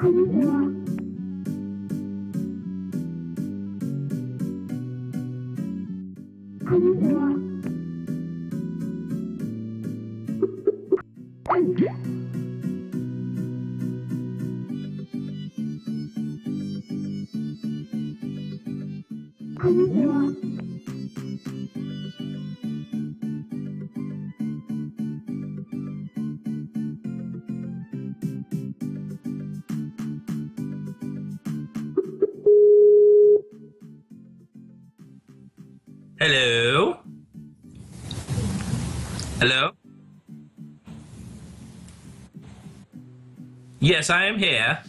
Hello? Hello? Yes, I am here.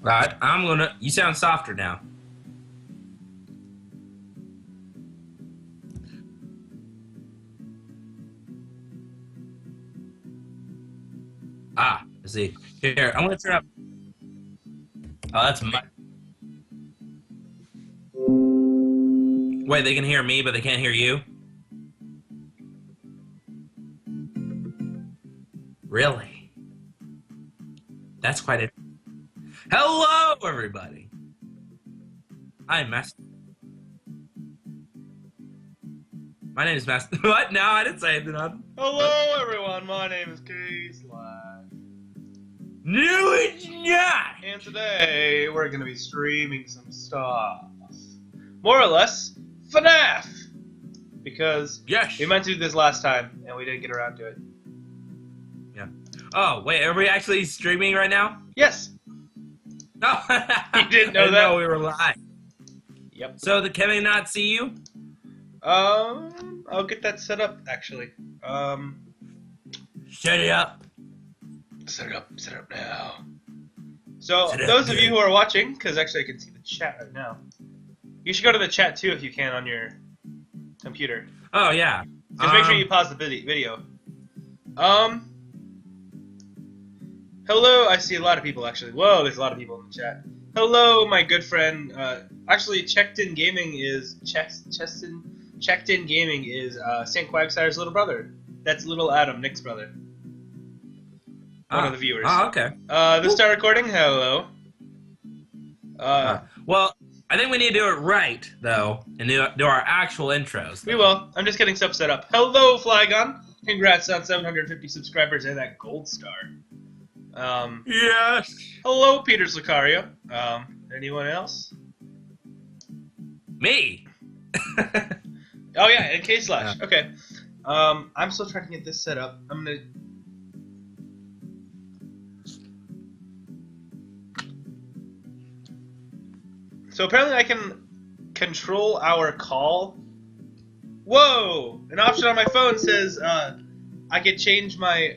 Right, you sound softer now. Ah, I see. Here, I'm gonna turn up. Oh, that's my. Wait, they can hear me, but they can't hear you? Really? That's quite it. Hello, everybody. I'm Master. My name is Master. What? No, I didn't say anything. Hello, everyone. My name is K/. No, it's not. And today we're going to be streaming some stuff. More or less, FNAF. Because Yes. we meant to do this last time, and we didn't get around to it. Yeah. Oh, wait, are we actually streaming right now? Yes. No. You didn't know that? No, we were live. Yep. So, can they not see you? I'll get that set up, actually. Shut it up. Set it up now. So, those of you who are watching, because actually I can see the chat right now, you should go to the chat too if you can on your computer. Oh, yeah. Just make sure you pause the video. Hello, I see a lot of people actually. Whoa, there's a lot of people in the chat. Hello, my good friend. Actually, Checked In Gaming is St. Quagsire's little brother. That's little Adam, Nick's brother. One of the viewers. Oh, okay. This start recording. Hello. Well, I think we need to do it right, though, and do our actual intros. We will. I'm just getting stuff set up. Hello, Flygon. Congrats on 750 subscribers and that gold star. Yes. Hello, Peter Sicario. Anyone else? Me. Oh yeah, and K/. Okay. I'm still trying to get this set up. I'm gonna. So apparently I can control our call. Whoa! An option on my phone says I could change my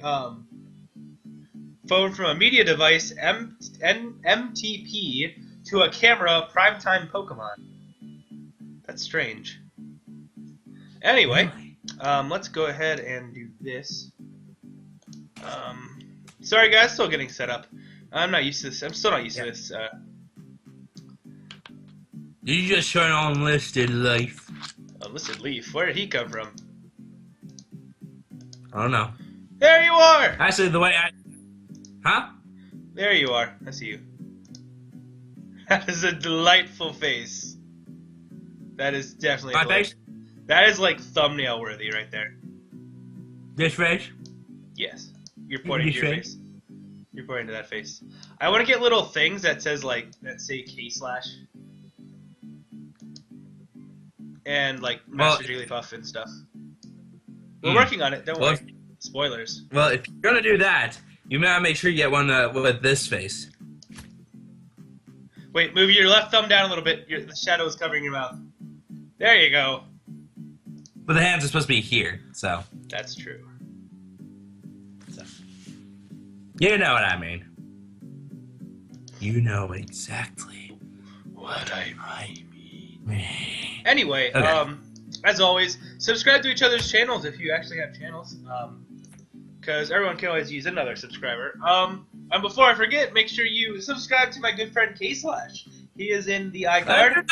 phone from a media device MTP to a camera primetime Pokemon. That's strange. Anyway, let's go ahead and do this. Sorry guys, still getting set up. I'm not used to this. I'm still not used to this. Did you just turn on Unlisted Leaf? Unlisted Leaf? Where did he come from? I don't know. There you are! Actually, the way I... Huh? There you are. I see you. That is a delightful face. That is definitely... My face? That is like thumbnail worthy right there. This face? Yes. You're pointing to your face. You're pointing to that face. I want to get little things that says like, that say K/. And like Master Jigglypuff and stuff. We're working on it, don't worry. Spoilers. Well, if you're gonna do that, you gotta make sure you get one with this face. Wait, move your left thumb down a little bit. The shadow is covering your mouth. There you go. But the hands are supposed to be here, so. That's true. So. You know what I mean. You know exactly what I mean. Anyway, okay. As always, subscribe to each other's channels if you actually have channels. Because everyone can always use another subscriber. And before I forget, make sure you subscribe to my good friend K/. He is in the iCard.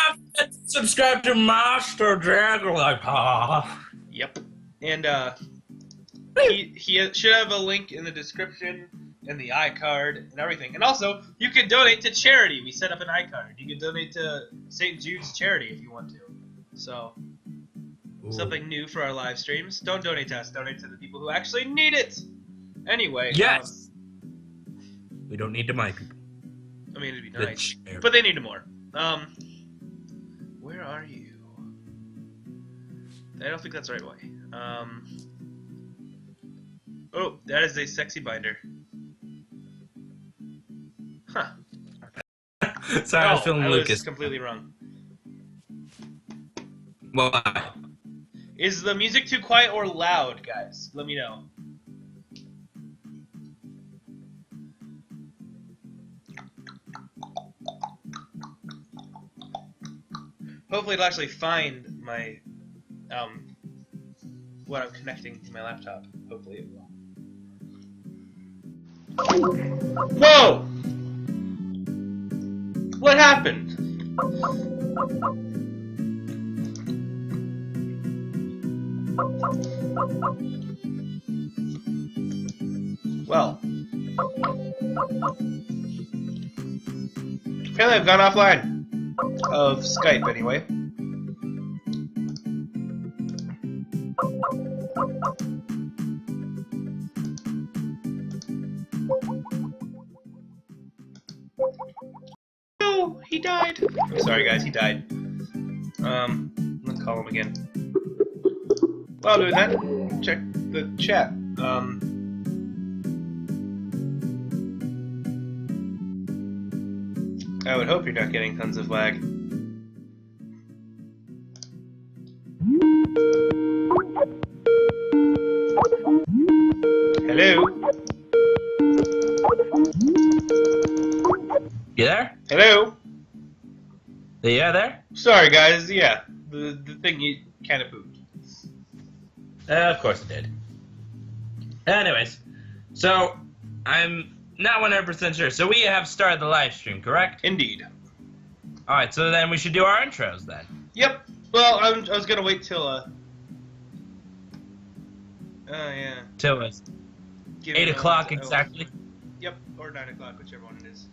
Subscribe to Master Jigglypuff. Yep. And he should have a link in the description and the iCard and everything. And also, you can donate to charity. We set up an iCard. You can donate to St. Jude's charity if you want to. So, Ooh. something new for our live streams. Don't donate to us. Donate to the people who actually need it. Anyway. Yes. We don't need to mind people. I mean, it'd be nice, but they need more. Where are you? I don't think that's the right way. Oh, that is a sexy binder. Huh. Sorry, I was feeling Lucas. Was completely wrong. Why? Is the music too quiet or loud, guys? Let me know. Hopefully it'll actually find my, what I'm connecting to my laptop. Hopefully it will. Whoa! What happened? Well. Apparently I've gone offline. Of Skype, anyway. No, he died. I'm sorry, guys, he died. Let's call him again. While doing that, check the chat. I would hope you're not getting tons of lag. Hello? You there? Hello? Yeah, there? Sorry, guys. Yeah, the thing you kind of pooped. Of course it did. Anyways, so I'm not 100% sure. So we have started the live stream, correct? Indeed. All right, so then we should do our intros then. Yep. Well, I was gonna wait till oh yeah. Till us. 8 o'clock exactly. Yep, or 9 o'clock, whichever one it is.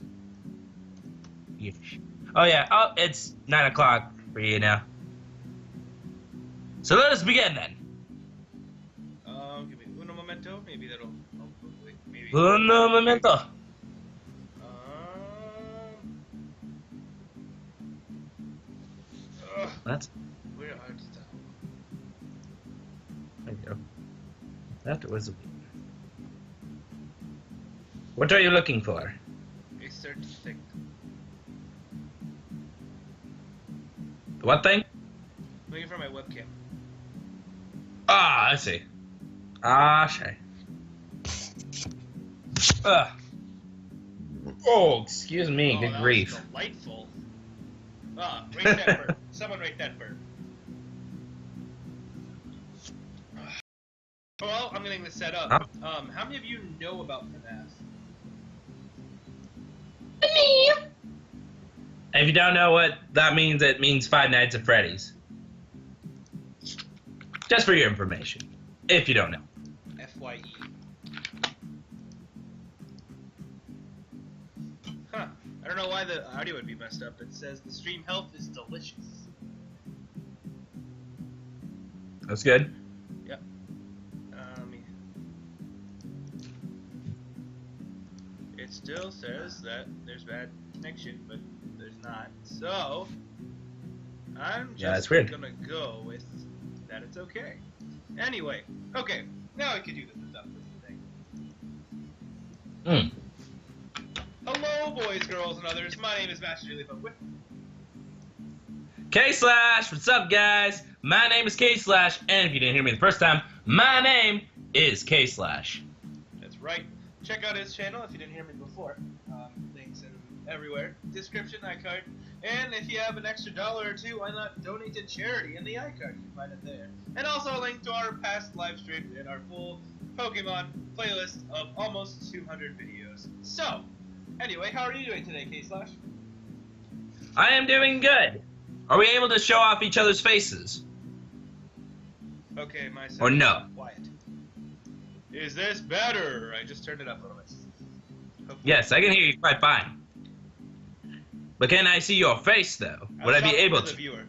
Oh yeah. Oh, it's 9 o'clock for you now. So let us begin then. Give me uno momento. Maybe that'll hopefully maybe. Uno momento. What? Where art thou? There you go. That was. What are you looking for? A certain thing. What thing? Looking for my webcam. Ah, I see. Ah, shay. Ugh. Oh, excuse me. Good grief. Was delightful. Ah, rate that burp. Someone rate that burp. Well, I'm getting this set up. How many of you know about FNAF? Me. If you don't know what that means, it means Five Nights at Freddy's. Just for your information, if you don't know. FYE. Huh. I don't know why the audio would be messed up. It says the stream health is delicious. That's good. Yep. It still says that there's bad connection, but there's not. So, I'm just gonna go with that it's okay. Anyway, okay, now I can do this stuff. Hello, boys, girls, and others. My name is Master Julie with K-Slash, what's up, guys? My name is K-Slash, and if you didn't hear me the first time, my name is K-Slash. That's right. Check out his channel if you didn't hear me before. Links in everywhere. Description, iCard. And if you have an extra $1 or $2, why not donate to charity in the iCard? You can find it there. And also a link to our past live streams and our full Pokemon playlist of almost 200 videos. So, anyway, how are you doing today, K-Slash? I am doing good. Are we able to show off each other's faces? Okay, my or no? Quiet. Is this better? I just turned it up a little bit. Hopefully. Yes, I can hear you quite fine. But can I see your face, though? Would I be able to? Viewers.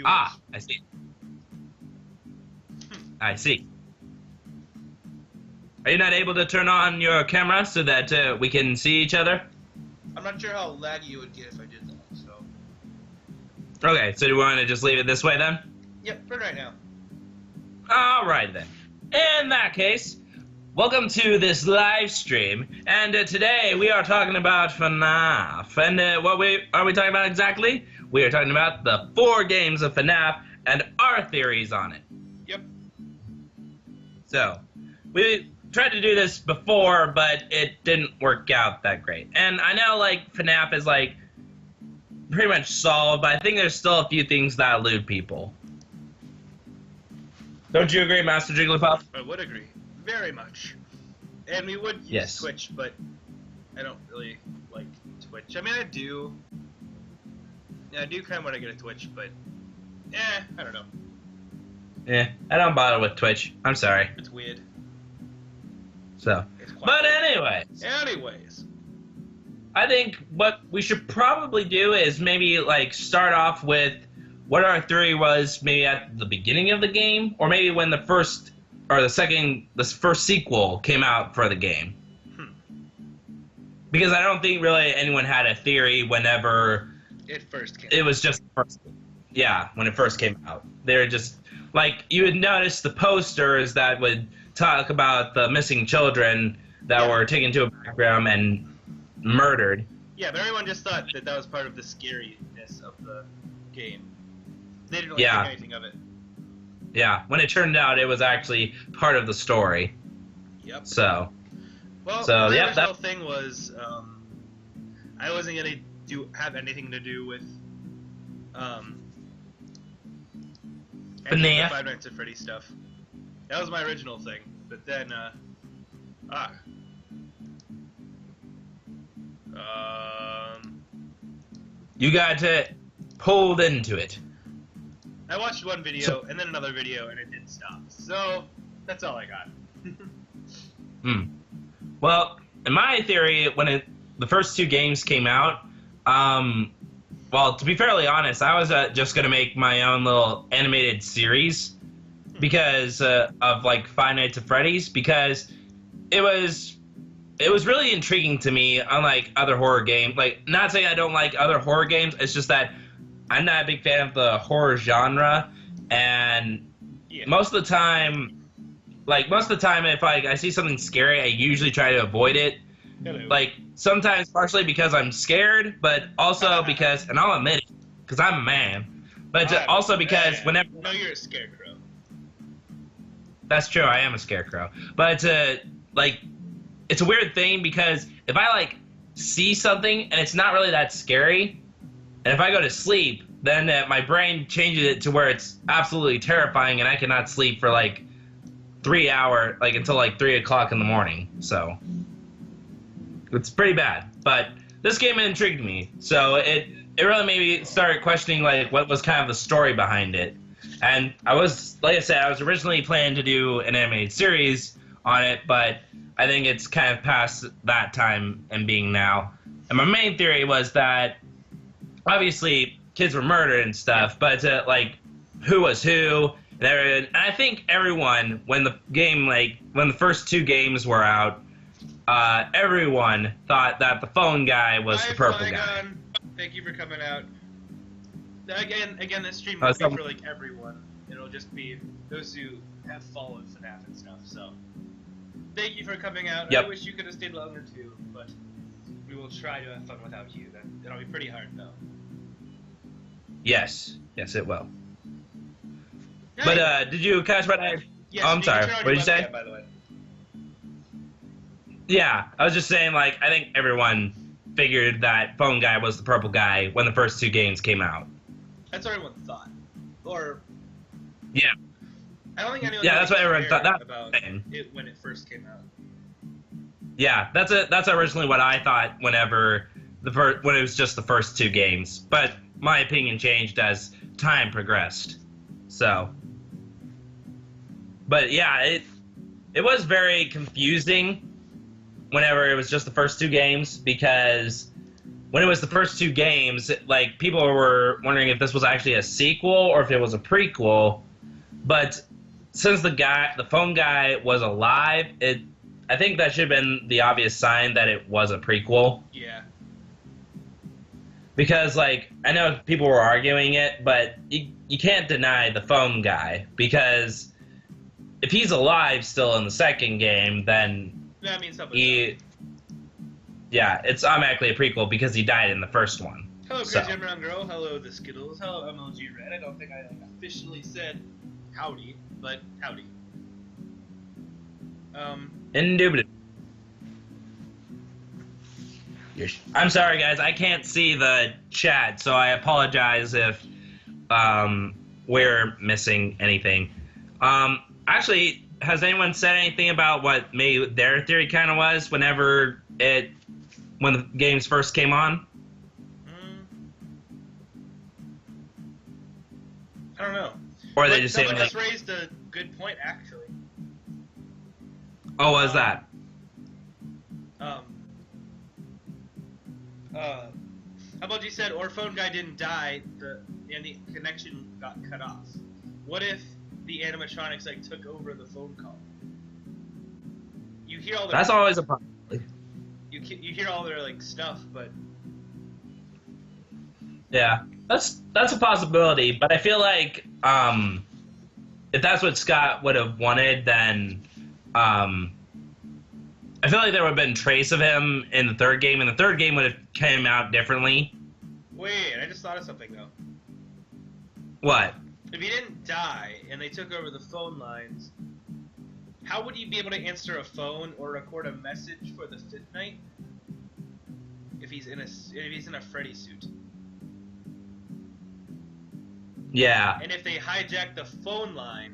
Ah, I see. I see. Are you not able to turn on your camera so that we can see each other? I'm not sure how laggy it would get if I did that, so... Okay, so do you want to just leave it this way, then? Yep, for right now. Alright, then. In that case, welcome to this live stream, and today we are talking about FNAF. And what are we talking about exactly? We are talking about the 4 games of FNAF and our theories on it. Yep. So, we tried to do this before, but it didn't work out that great. And I know, like, FNAF is, like, pretty much solved, but I think there's still a few things that elude people. Don't you agree, Master Jigglypuff? I would agree. Very much. And we would use Twitch, but I don't really like Twitch. I mean, I do. Yeah, I do kind of want to get a Twitch, but I don't know. Yeah, I don't bother with Twitch. I'm sorry. It's weird. So, but anyways, I think what we should probably do is maybe like start off with what our theory was maybe at the beginning of the game, or maybe when the first sequel came out for the game. Because I don't think really anyone had a theory whenever it first came. It was just when it first came out. They were just like, you would notice the posters that would talk about the missing children that were taken to a background and murdered. Yeah, but everyone just thought that was part of the scariness of the game. They didn't really think anything of it. Yeah, when it turned out it was actually part of the story. Yep. So. Well, so, the original thing was, I wasn't gonna have anything to do with, any of the Five Nights at Freddy's stuff. That was my original thing, but then, you got pulled into it. I watched one video, and then another video, and it didn't stop. So, that's all I got. Well, in my theory, when the first 2 games came out, well, to be fairly honest, I was just going to make my own little animated series because of, like, Five Nights at Freddy's, because it was really intriguing to me, unlike other horror games. Like, not saying I don't like other horror games, it's just that I'm not a big fan of the horror genre, and most of the time, if I see something scary, I usually try to avoid it. Hello. Like, sometimes partially because I'm scared, but also because, and I'll admit it, because I'm a man, but also because whenever... No, you're a scarecrow. That's true, I am a scarecrow. But, like, it's a weird thing because if I, like, see something and it's not really that scary, and if I go to sleep, then my brain changes it to where it's absolutely terrifying and I cannot sleep for, like, 3 hours, like, until, like, 3 o'clock in the morning, so... It's pretty bad, but this game intrigued me, so it really made me start questioning, like, what was kind of the story behind it. And I was, like I said, I was originally planning to do an animated series on it, but I think it's kind of past that time and being now. And my main theory was that, obviously, kids were murdered and stuff, but, like, who was who, and I think everyone, when the first 2 games were out, everyone thought that the phone guy was the purple guy. Thank you for coming out. Again, this stream will be for like everyone. It'll just be those who have followed FNAF and stuff. So, thank you for coming out. Yep. I wish you could have stayed longer too, but we will try to have fun without you. That'll be pretty hard though. Yes, it will. Hey. But did you catch what I? Yes, I'm sorry. What did you say? By the way. Yeah, I was just saying, like, I think everyone figured that phone guy was the purple guy when the first 2 games came out. That's what everyone thought. Or... Yeah. I don't think anyone that's what everyone thought about it when it first came out. Yeah, that's originally what I thought when it was just the first 2 games. But my opinion changed as time progressed. So... But yeah, it was very confusing. whenever it was just the first two games, because when it was the first two games, like, people were wondering if this was actually a sequel or if it was a prequel. But since the phone guy was alive, I think that should have been the obvious sign that it was a prequel. Yeah. Because, like, I know people were arguing it, but you can't deny the phone guy, because if he's alive still in the second game, then That means something. yeah, it's automatically a prequel because he died in the first one. Hello, Crazy Emerald Girl. Hello, the Skittles. Hello, MLG Red. I don't think I officially said howdy, but howdy. Indubitably. I'm sorry, guys. I can't see the chat, so I apologize if we're missing anything. Actually, has anyone said anything about what maybe their theory kind of was when the games first came on? I don't know. Or they just saying someone like, just raised a good point, actually. oh, what was that? MLG said, or phone guy didn't die, and the connection got cut off. What if the animatronics like took over the phone call? You hear all their That's always a possibility. you hear all their like stuff, but Yeah, that's a possibility. But I feel like if that's what Scott would have wanted, then I feel like there would have been trace of him in the third game, and the third game would have came out differently. wait, I just thought of something though. What? If he didn't die and they took over the phone lines, how would he be able to answer a phone or record a message for the fifth night if he's in a Freddy suit? Yeah. And if they hijack the phone line,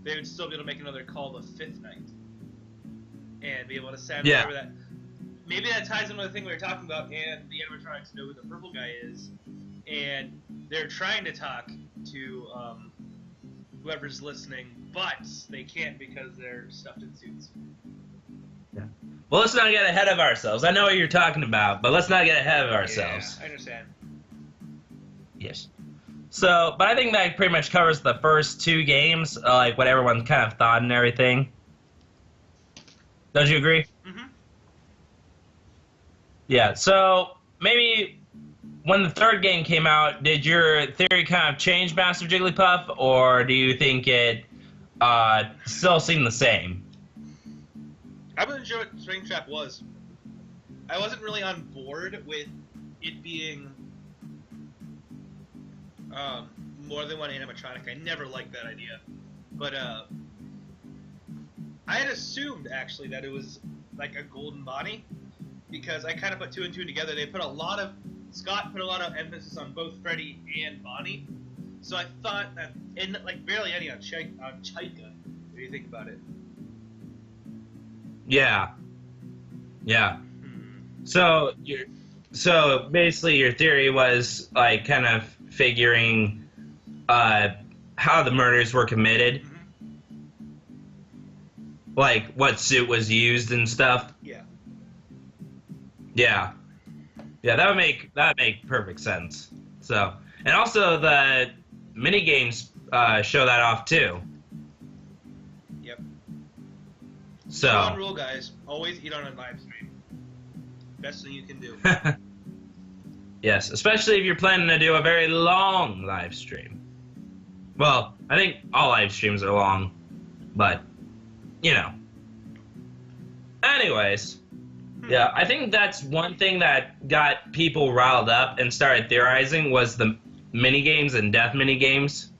they would still be able to make another call the fifth night and be able to send whatever that. Maybe that ties into the thing we were talking about, and the animatronics know who the purple guy is, and they're trying to talk to whoever's listening, but they can't because they're stuffed in suits. Yeah. Well, let's not get ahead of ourselves. I know what you're talking about, but let's not get ahead of ourselves. Yeah, I understand. Yes. So, but I think that pretty much covers the first two games, like what everyone kind of thought and everything. Don't you agree? Mm-hmm. Yeah, so maybe when the third game came out, did your theory kind of change, Master Jigglypuff, or do you think it still seemed the same? I wasn't sure what Springtrap was. I wasn't really on board with it being more than one animatronic. I never liked that idea. But I had assumed, actually, that it was like a golden Bonnie, because I kind of put two and two together. Scott put a lot of emphasis on both Freddy and Bonnie, so I thought that, and like barely any on Chica, if you think about it. Yeah. Yeah. So basically your theory was like kind of figuring how the murders were committed. Mm-hmm. Like what suit was used and stuff. Yeah. Yeah. Yeah, that would make perfect sense. So, and also the mini games show that off too. Yep. So, One rule, guys: always eat on a live stream. Best thing you can do. yes, especially if you're planning to do a very long live stream. Well, I think all live streams are long, but you know. Anyways. Yeah, I think that's one thing that got people riled up and started theorizing was the mini-games and death mini-games.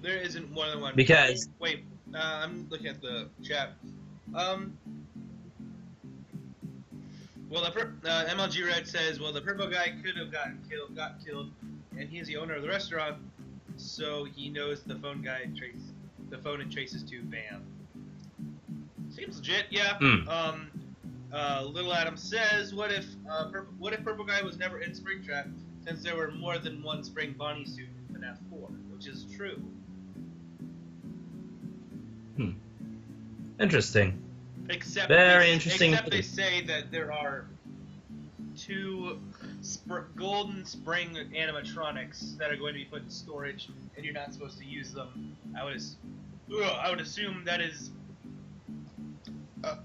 There isn't more than one. Because... Wait, I'm looking at the chat. Well, MLG Red says, well, the purple guy could have got killed, and he's the owner of the restaurant, so he knows the phone and traces to Bam. Seems legit, yeah. Little Adam says, what if Purple Guy was never in Springtrap, since there were more than one Spring Bonnie suit in FNAF 4, which is true. Interesting. Except Very interesting. Except they say that there are two golden spring animatronics that are going to be put in storage, and you're not supposed to use them. I would assume that is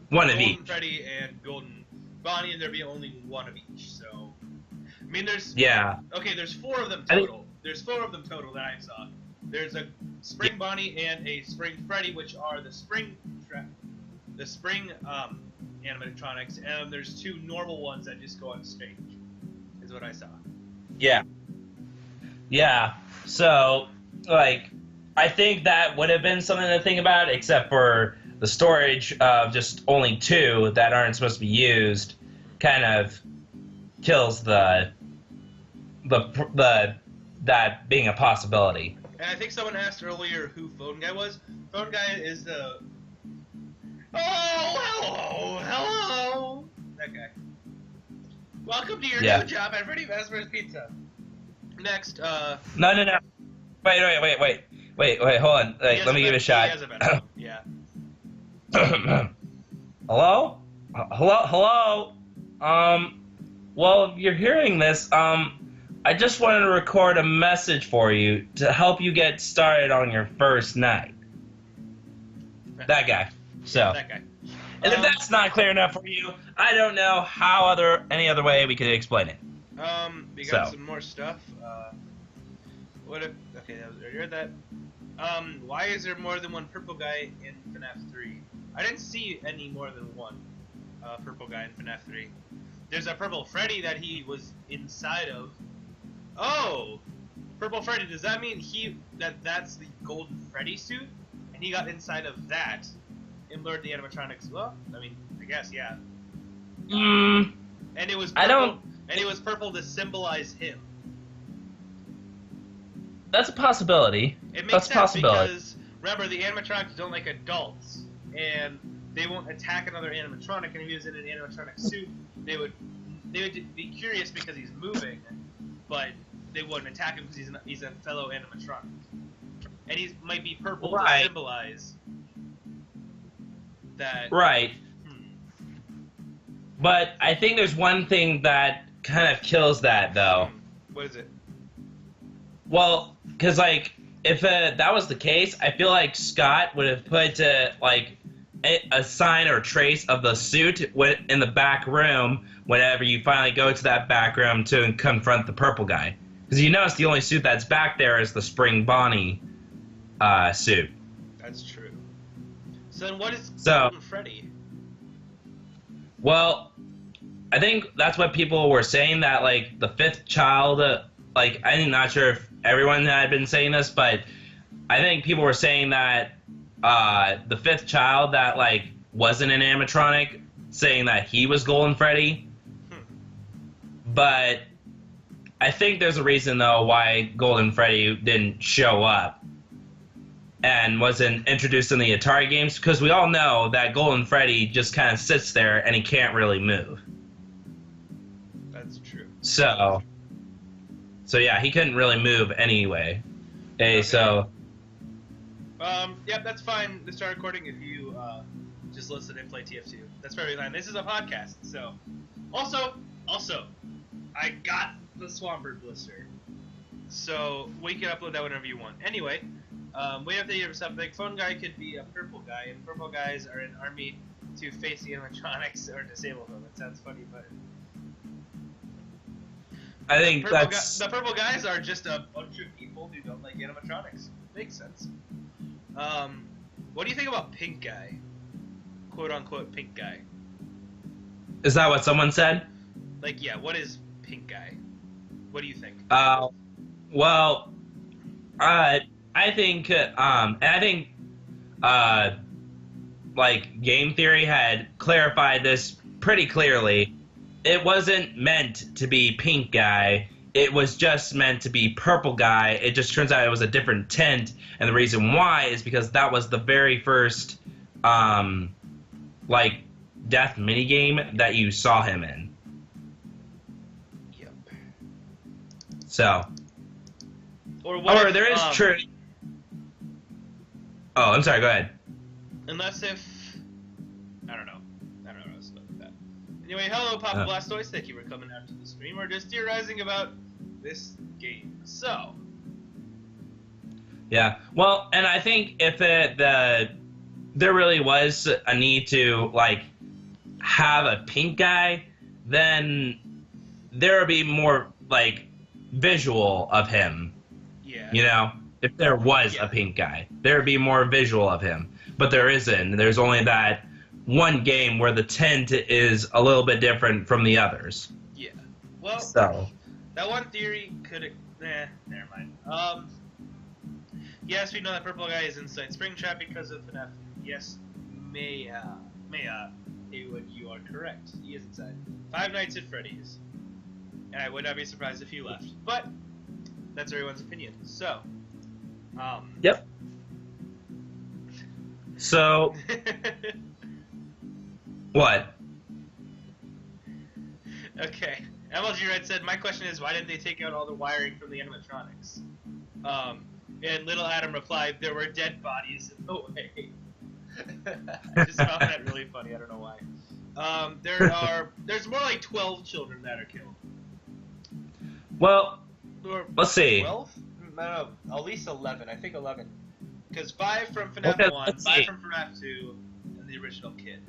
One of Golden each. Freddy and Golden Bonnie, and there'd be only one of each. So, I mean, there's there's 4 of them total. There's 4 of them total that I saw. There's a Spring Bonnie and a Spring Freddy, which are the spring animatronics, and there's 2 normal ones that just go on stage. Is what I saw. Yeah. Yeah. So, like, I think that would have been something to think about, except for the storage of just only 2 that aren't supposed to be used kind of kills that being a possibility. And I think someone asked earlier who Phone Guy was. Phone Guy is the... Oh, hello! That guy. Welcome to your new job at Freddy Fazbear's Pizza. Next, No. Wait, hold on. Like, let me give it a shot. He has a better one. Yeah. Hello? Hello? Well, if you're hearing this, I just wanted to record a message for you to help you get started on your first night. That guy. So. Yeah, that guy. And if that's not clear enough for you, I don't know how any other way we could explain it. We got some more stuff. Okay, you heard that. Why is there more than one purple guy in FNAF 3? I didn't see any more than one purple guy in FNAF 3. There's a purple Freddy that he was inside of. Oh! Purple Freddy, does that mean that's the Golden Freddy suit? And he got inside of that and lured the animatronics? Well, I mean, I guess, yeah. And it was purple, And it was purple to symbolize him. That's a possibility. It makes sense because, remember, the animatronics don't like adults. And they won't attack another animatronic, and if he was in an animatronic suit, they would be curious because he's moving, but they wouldn't attack him because he's a fellow animatronic. And he might be purple to symbolize that. Right. But I think there's one thing that kind of kills that, though. What is it? Well, because, like, if that was the case, I feel like Scott would have put, like, a sign or trace of the suit in the back room whenever you finally go to that back room to confront the purple guy. Because you notice the only suit that's back there is the Spring Bonnie suit. That's true. So then what is Golden Freddy? Well, I think that's what people were saying, that, like, the 5th child, like, I'm not sure if everyone had been saying this, but I think people were saying that the 5th child that, like, wasn't an animatronic, saying that he was Golden Freddy. But I think there's a reason, though, why Golden Freddy didn't show up and wasn't introduced in the Atari games, because we all know that Golden Freddy just kind of sits there and he can't really move. That's true. So yeah, he couldn't really move anyway. Okay. So. Yep, that's fine to start recording if you just listen and play TF2. That's perfectly fine. This is a podcast, so. Also, I got the Swampert blister, so we can upload that whenever you want. Anyway, we have to hear something. Phone Guy could be a purple guy, and purple guys are an army to face the animatronics or disable them. It sounds funny, but. I think the purple guys are just a bunch of people who don't like animatronics. Makes sense. What do you think about Pink Guy? Quote unquote Pink Guy. Is that what someone said? Like, yeah, what is Pink Guy? What do you think? Well, I think, like, Game Theory had clarified this pretty clearly. It wasn't meant to be Pink Guy. It was just meant to be Purple Guy. It just turns out it was a different tint, and the reason why is because that was the very first, like, death minigame that you saw him in. Yep. So. Or there is true. Oh, I'm sorry. Go ahead. Unless if, I don't know. Anyway, hello, Papa Blastoise. Thank you for coming out to the stream. We're just theorizing about this game. So. Yeah. Well, and I think if there really was a need to like have a pink guy, then there would be more like visual of him. Yeah. You know, if there was a pink guy, there would be more visual of him. But there isn't. There's only that one game where the tint is a little bit different from the others. Yeah. Well, so that one theory could. Never mind. Yes, we know that purple guy is inside Springtrap because of FNAF. Yes, Maya, Haywood, you are correct. He is inside Five Nights at Freddy's. And I would not be surprised if he left. But that's everyone's opinion. So, Yep. So, what? Okay. MLG Red said, my question is, why didn't they take out all the wiring from the animatronics? And Little Adam replied, there were dead bodies in the way. I just found that really funny. I don't know why. There's more like 12 children that are killed. Well, let's see. 12? No, at least 11. I think 11. Because 5 from FNAF 1, 5 from FNAF 2, and the original kid.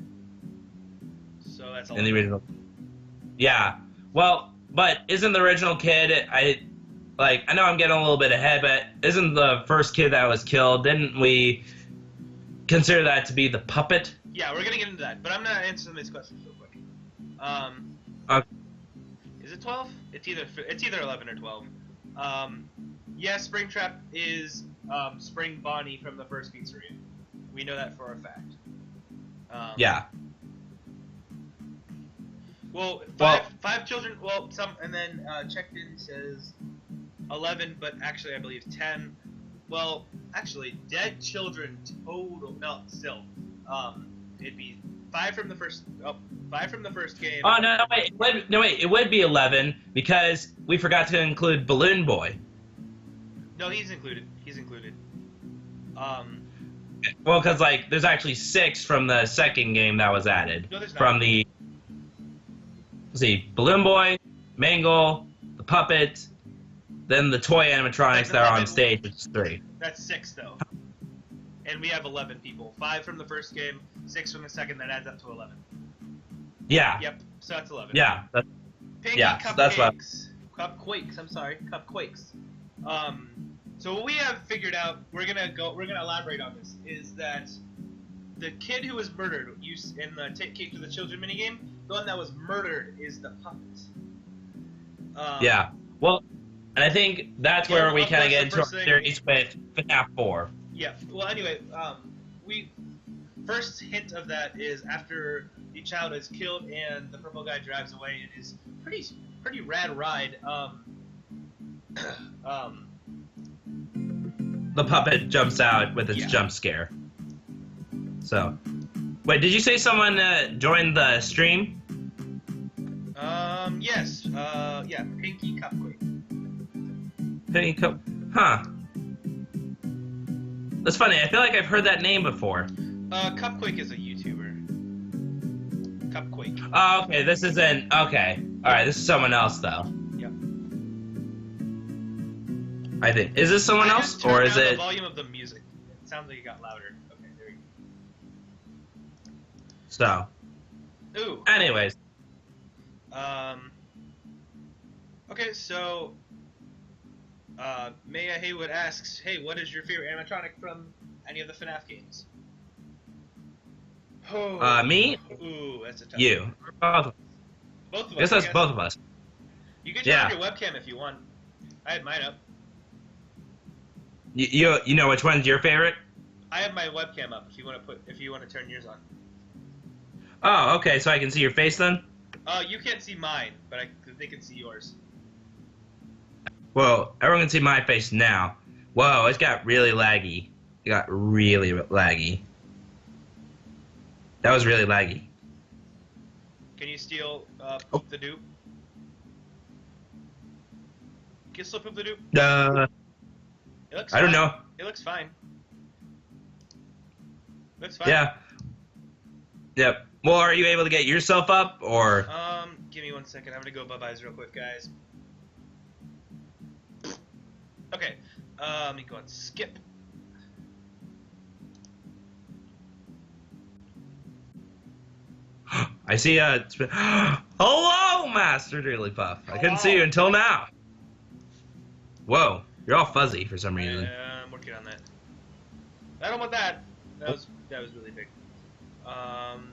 So that's 11. In the original. Yeah. Well, but isn't the original kid, I know I'm getting a little bit ahead, but isn't the first kid that was killed, didn't we consider that to be the puppet? Yeah, we're gonna get into that, but I'm gonna answer some of these questions real quick. Okay. Is it 12? It's either 11 or 12. Yes, Springtrap is Spring Bonnie from the first pizzeria. We know that for a fact. Yeah. Well, five children. Well, and then checked in says 11, but actually I believe 10. Well, actually, dead children total. No, still. It'd be 5 from the first. Oh, 5 from the first game. Oh no! Wait! It would be 11 because we forgot to include Balloon Boy. No, he's included. He's included. Well, because like there's actually 6 from the second game that was added. No, there's not. From the. Let's see, Balloon Boy, Mangle, the puppet, then the toy animatronics that are on stage, which is 3. That's 6 though. And we have 11 people. 5 from the first game, 6 from the second. That adds up to 11. Yeah. Yep. So that's 11. Yeah. Pinky yeah. Cupquakes. That's what. Cupquakes. I'm sorry. Cupquakes. So what we have figured out, we're gonna elaborate on this, is that the kid who was murdered in the Take Cake to the Children minigame, the one that was murdered is the puppet. Yeah. Well, and I think that's where we kind of get into our theories with FNAF 4. Yeah. Well, anyway, first hint of that is after the child is killed and the purple guy drives away. It is pretty rad ride. The puppet jumps out with its jump scare. So, wait, did you say someone joined the stream? Yes. Yeah, Pinky Cupquake. Pinky Cup. Huh. That's funny. I feel like I've heard that name before. Cupquake is a YouTuber. Cupquake. Oh, okay. This isn't. Okay. All right. This is someone else, though. Yep. I think. Is this someone else, or is it? The volume of the music. It sounds like it got louder. Okay, there you So. go. Ooh. Anyways. Okay, so. Maya Haywood asks, "Hey, what is your favorite animatronic from any of the FNAF games?" Oh. Me? Ooh, that's a tough You. one. Both of us. I guess that's both of us. You can turn on your webcam if you want. I had mine up. You know which one's your favorite? I have my webcam up. If you want to turn yours on. Oh, okay. So I can see your face then. You can't see mine, but they can see yours. Well, everyone can see my face now. Whoa, it got really laggy. It got really laggy. That was really laggy. Can you still poop the dupe? Can you still poop the dupe? It looks I don't know. It looks fine. Looks fine. Yeah. Yep. Well, are you able to get yourself up, or? Give me 1 second. I'm gonna go bye-byes real quick, guys. Okay. Let me go on skip. I see hello, Master Jigglypuff. I couldn't see you until now. Whoa, you're all fuzzy for some reason. I'm working on that. I don't want that. That was really big. Can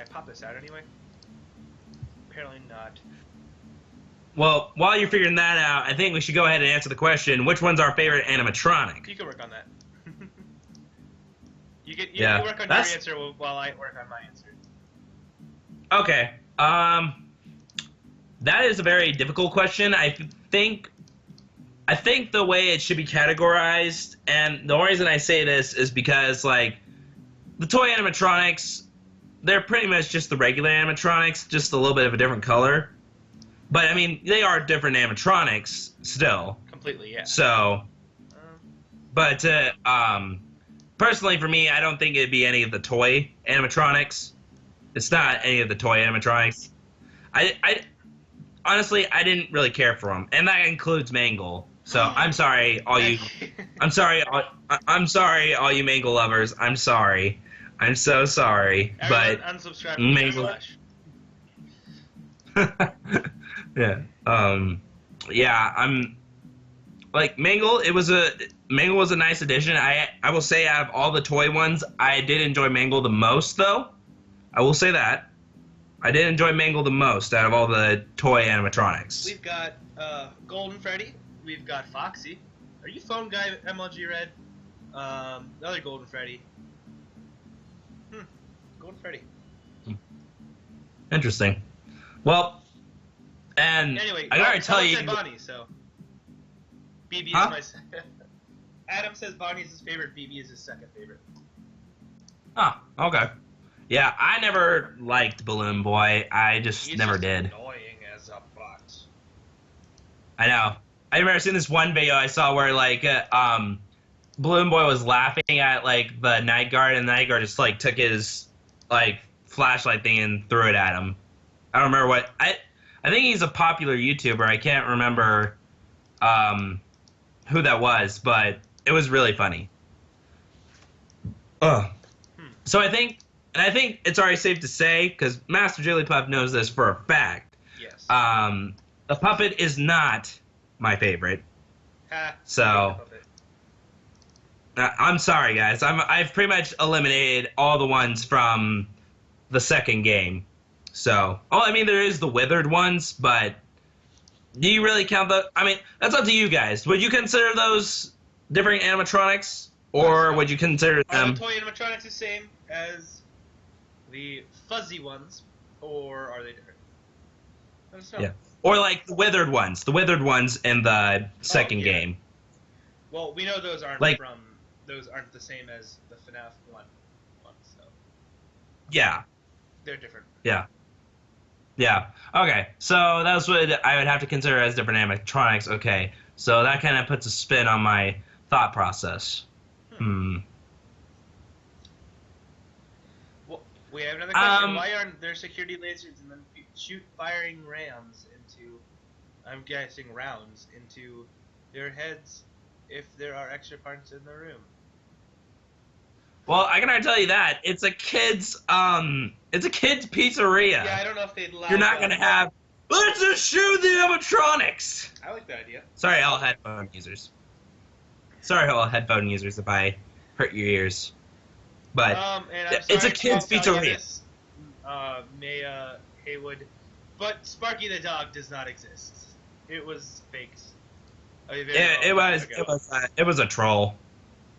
I pop this out anyway? Apparently not. Well, while you're figuring that out, I think we should go ahead and answer the question, which one's our favorite animatronic? You can work on that. You Yeah, work on your answer while I work on my answer. Okay. That is a very difficult question. I think the way it should be categorized, and the only reason I say this is because, like, the toy animatronics, they're pretty much just the regular animatronics, just a little bit of a different color. But, I mean, they are different animatronics still. Completely, yeah. So, but, personally for me, I don't think it'd be any of the toy animatronics. It's not any of the toy animatronics. I honestly, I didn't really care for them, and that includes Mangle. So I'm sorry, all you. I'm sorry, all you Mangle lovers. I'm sorry. I'm so sorry. Everyone but unsubscribe. Mangle. Yeah. Yeah. I'm like Mangle. Mangle was a nice addition. I will say, out of all the toy ones, I did enjoy Mangle the most, though. I will say that. I did enjoy Mangle the most out of all the toy animatronics. We've got Golden Freddy. We've got Foxy. Are you phone guy MLG Red? Another Golden Freddy. Golden Freddy. Interesting. Well, and anyway, I gotta tell you. Said Bonnie, so BB is my. Adam says Bonnie is his favorite. BB is his second favorite. Oh, okay. Yeah, I never liked Balloon Boy. I just He's never just did. Annoying as a butt. I know. I remember seeing this one video I saw where, like, Balloon Boy was laughing at, like, the Night Guard, and the Night Guard just, like, took his, like, flashlight thing and threw it at him. I don't remember what. I think he's a popular YouTuber. I can't remember who that was, but it was really funny. So I think it's already safe to say, because Master Jigglypuff knows this for a fact. Yes. The puppet is not my favorite. So I'm sorry, guys. I've pretty much eliminated all the ones from the second game. So, I mean, there is the withered ones, but do you really count the? I mean, that's up to you guys. Would you consider those different animatronics, or would you consider them? Are the toy animatronics the same as the fuzzy ones, or are they different? I don't know. Yeah. Or like the withered ones in the second game. Well, we know those aren't those aren't the same as the FNAF ones, so. Yeah. They're different. Yeah. Yeah. Okay. So that's what I would have to consider as different animatronics. Okay. So that kind of puts a spin on my thought process. Well, we have another question. Why aren't there security lasers and then shoot firing rams into, I'm guessing rounds, into their heads if there are extra parts in the room? Well, I can already tell you that it's a kid's pizzeria. Yeah, I don't know if they'd allow. You're not gonna have. Let's just shoot the animatronics. I like that idea. Sorry, all headphone users. Sorry, all headphone users, if I hurt your ears. But it's a kid's pizzeria. Haywood, but Sparky the dog does not exist. It was faked. It was a troll.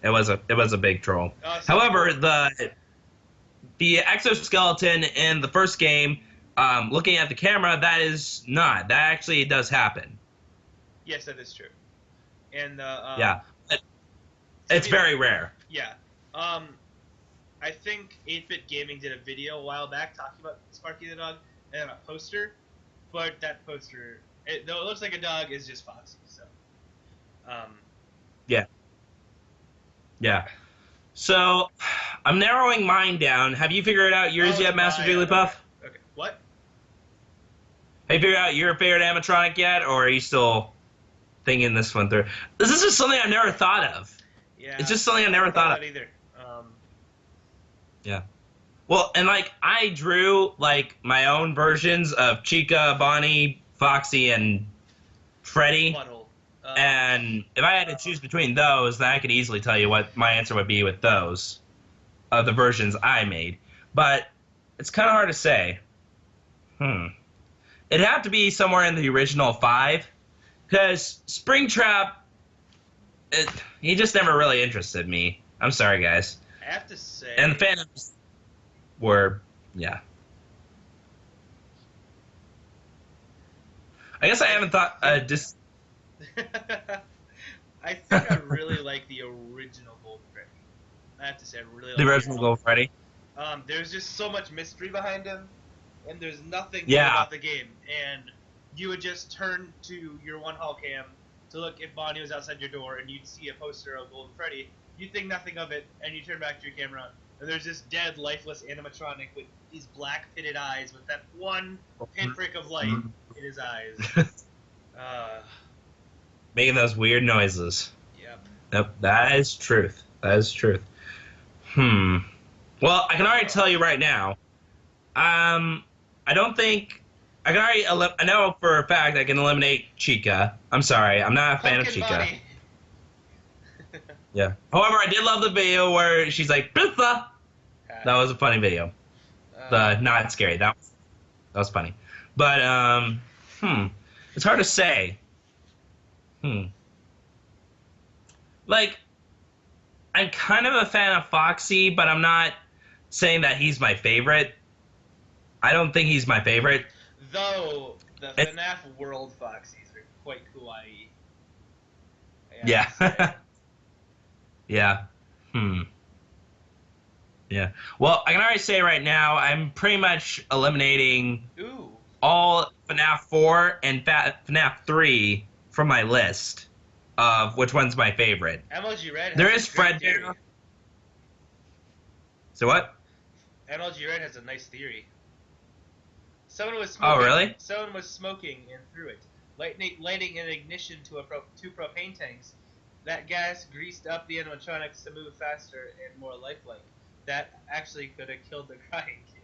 It was a big troll. However, the exoskeleton in the first game, looking at the camera, that is not. That actually does happen. Yes, that is true. And yeah, it's very rare. Yeah. I think 8-Bit Gaming did a video a while back talking about Sparky the dog and a poster, but that poster, though it looks like a dog, is just Foxy. So. Yeah. Yeah. So, I'm narrowing mine down. Have you figured out yours yet, Master Jigglypuff? Okay. What? Have you figured out your favorite animatronic yet, or are you still thinking this one through? This is just something I never thought of. Yeah. It's just something I never thought of. Either. Yeah. Well, and like I drew like my own versions of Chica, Bonnie, Foxy, and Freddy. And if I had to choose between those, then I could easily tell you what my answer would be with those, of the versions I made. But it's kind of hard to say. It'd have to be somewhere in the original 5, because Springtrap, he just never really interested me. I'm sorry, guys. I have to say... And the fans were, yeah. I guess I haven't thought, I think I really like the original Gold Freddy. I have to say, I really like the original Gold Freddy. There's just so much mystery behind him, and there's nothing Yeah. about the game. And you would just turn to your one hall cam to look if Bonnie was outside your door, and you'd see a poster of Golden Freddy. You'd think nothing of it, and you turn back to your camera, and there's this dead, lifeless animatronic with these black pitted eyes with that one pinprick of light in his eyes. Making those weird noises. Yep. Yep, that is truth. That is truth. Well, I can already tell you right now. I don't think I can already. I know for a fact I can eliminate Chica. I'm sorry, I'm not a fan of Chica. Bonnie. Yeah. However, I did love the video where she's like pizza. That was a funny video. Not scary. That was funny. But it's hard to say. Like, I'm kind of a fan of Foxy, but I'm not saying that he's my favorite. I don't think he's my favorite. Though the FNAF World Foxies are quite kawaii. Yeah. Yeah. Yeah. Well, I can already say right now, I'm pretty much eliminating all FNAF 4 and FNAF 3 from my list of which one's my favorite. MLG Red has there is Fred. So what? MLG Red has a nice theory. Someone was smoking, oh, really? Someone was smoking and threw it, lighting an ignition to two propane tanks. That gas greased up the animatronics to move faster and more lifelike. That actually could have killed the crying kid.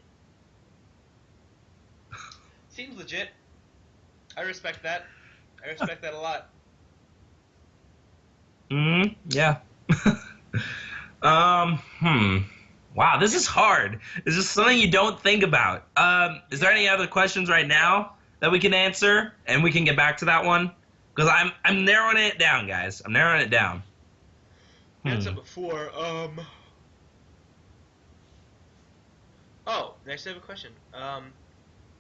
Seems legit. I respect that. I respect that a lot. Yeah. Wow, this is hard. This is something you don't think about. Is there any other questions right now that we can answer, and we can get back to that one? Because I'm narrowing it down, guys. I'm narrowing it down. That's it before. Oh, next I have a question.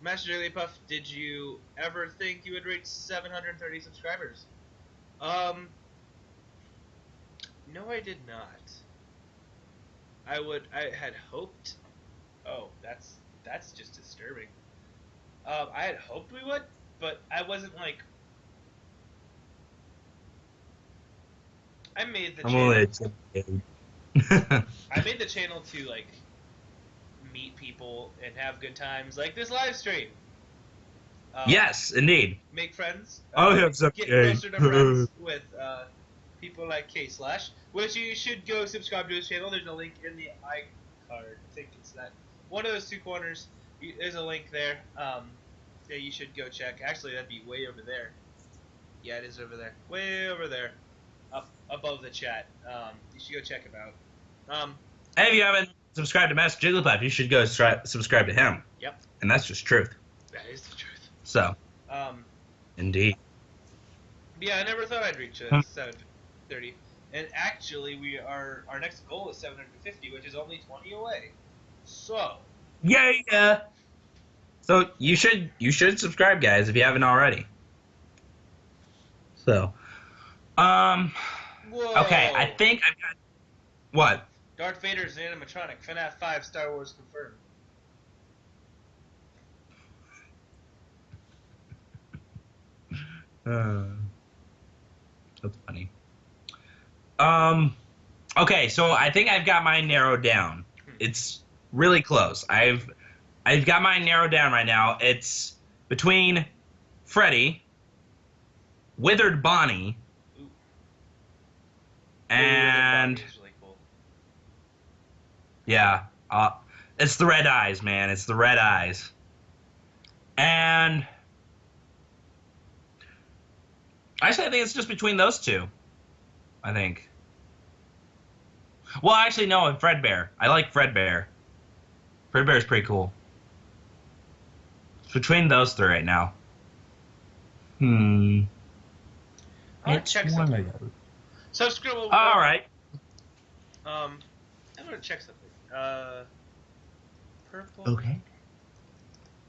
Master Jigglypuff, did you ever think you would reach 730 subscribers? No, I did not. I had hoped. Oh, that's just disturbing. I had hoped we would, but I wasn't like. I made the channel. I made the channel to like meet people and have good times, like this live stream. Yes, indeed. Make friends. Get closer to friends with people like K Slash, which you should go subscribe to his channel. There's a link in the iCard. I think it's that one of those two corners. There's a link there. Yeah, you should go check. Actually, that'd be way over there. Yeah, it is over there. Way over there. Up above the chat. You should go check him out. And if you haven't subscribed to Master Jigglypuff, you should go subscribe to him. Yep. And that's just truth. That is the truth. So. Indeed. Yeah, I never thought I'd reach 730. And actually, our next goal is 750, which is only 20 away. So. Yeah. So you should subscribe, guys, if you haven't already. So. Whoa. Okay, I think I've got. What? Darth Vader's an animatronic. FNAF 5 Star Wars confirmed. That's funny. Okay, so I think I've got mine narrowed down. it's really close. I've got mine narrowed down right now. It's between Freddy, Withered Bonnie, Ooh. and Is really cool. yeah, it's the red eyes, man. It's the red eyes. And actually, I think it's just between those two. I think. Well, actually, no, and Fredbear. I like Fredbear. Fredbear's pretty cool. It's between those three right now. I want It's to check one something. of those. So Scribble. All right. I'm gonna check something. Purple Okay.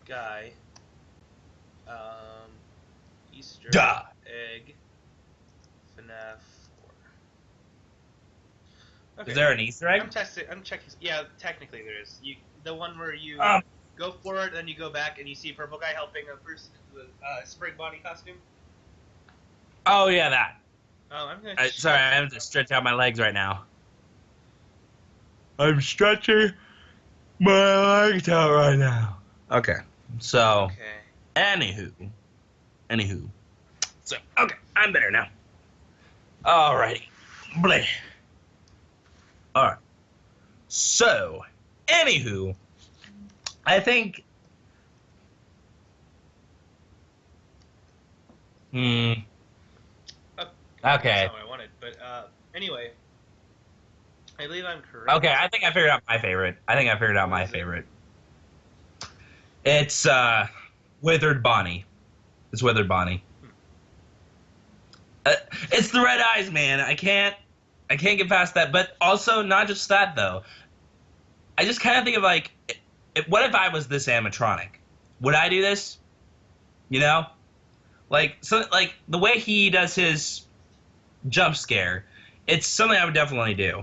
guy. Easter Duh. egg. FNAF 4. Okay. Is there an Easter egg? I'm testing. I'm checking. Yeah, technically there is. The one where you Um. go forward, then you go back, and you see a purple guy helping a person with a spring body costume. Oh yeah, that. Oh, I'm gonna. Sorry, I have to stretch out my legs right now. I'm stretching my legs out right now. Okay. So, Okay. anywho. So, okay, I'm better now. Alrighty. Bleh. Alright. So, anywho, I think. Okay. That's not what I wanted, but anyway, I believe I'm correct. Okay, I think I figured out my favorite. What is it? favorite. It's Withered Bonnie. It's Withered Bonnie. It's the red eyes, man. I can't get past that. But also, not just that though. I just kind of think of like, what if I was this animatronic? Would I do this? You know, like the way he does his jump scare. It's something I would definitely do.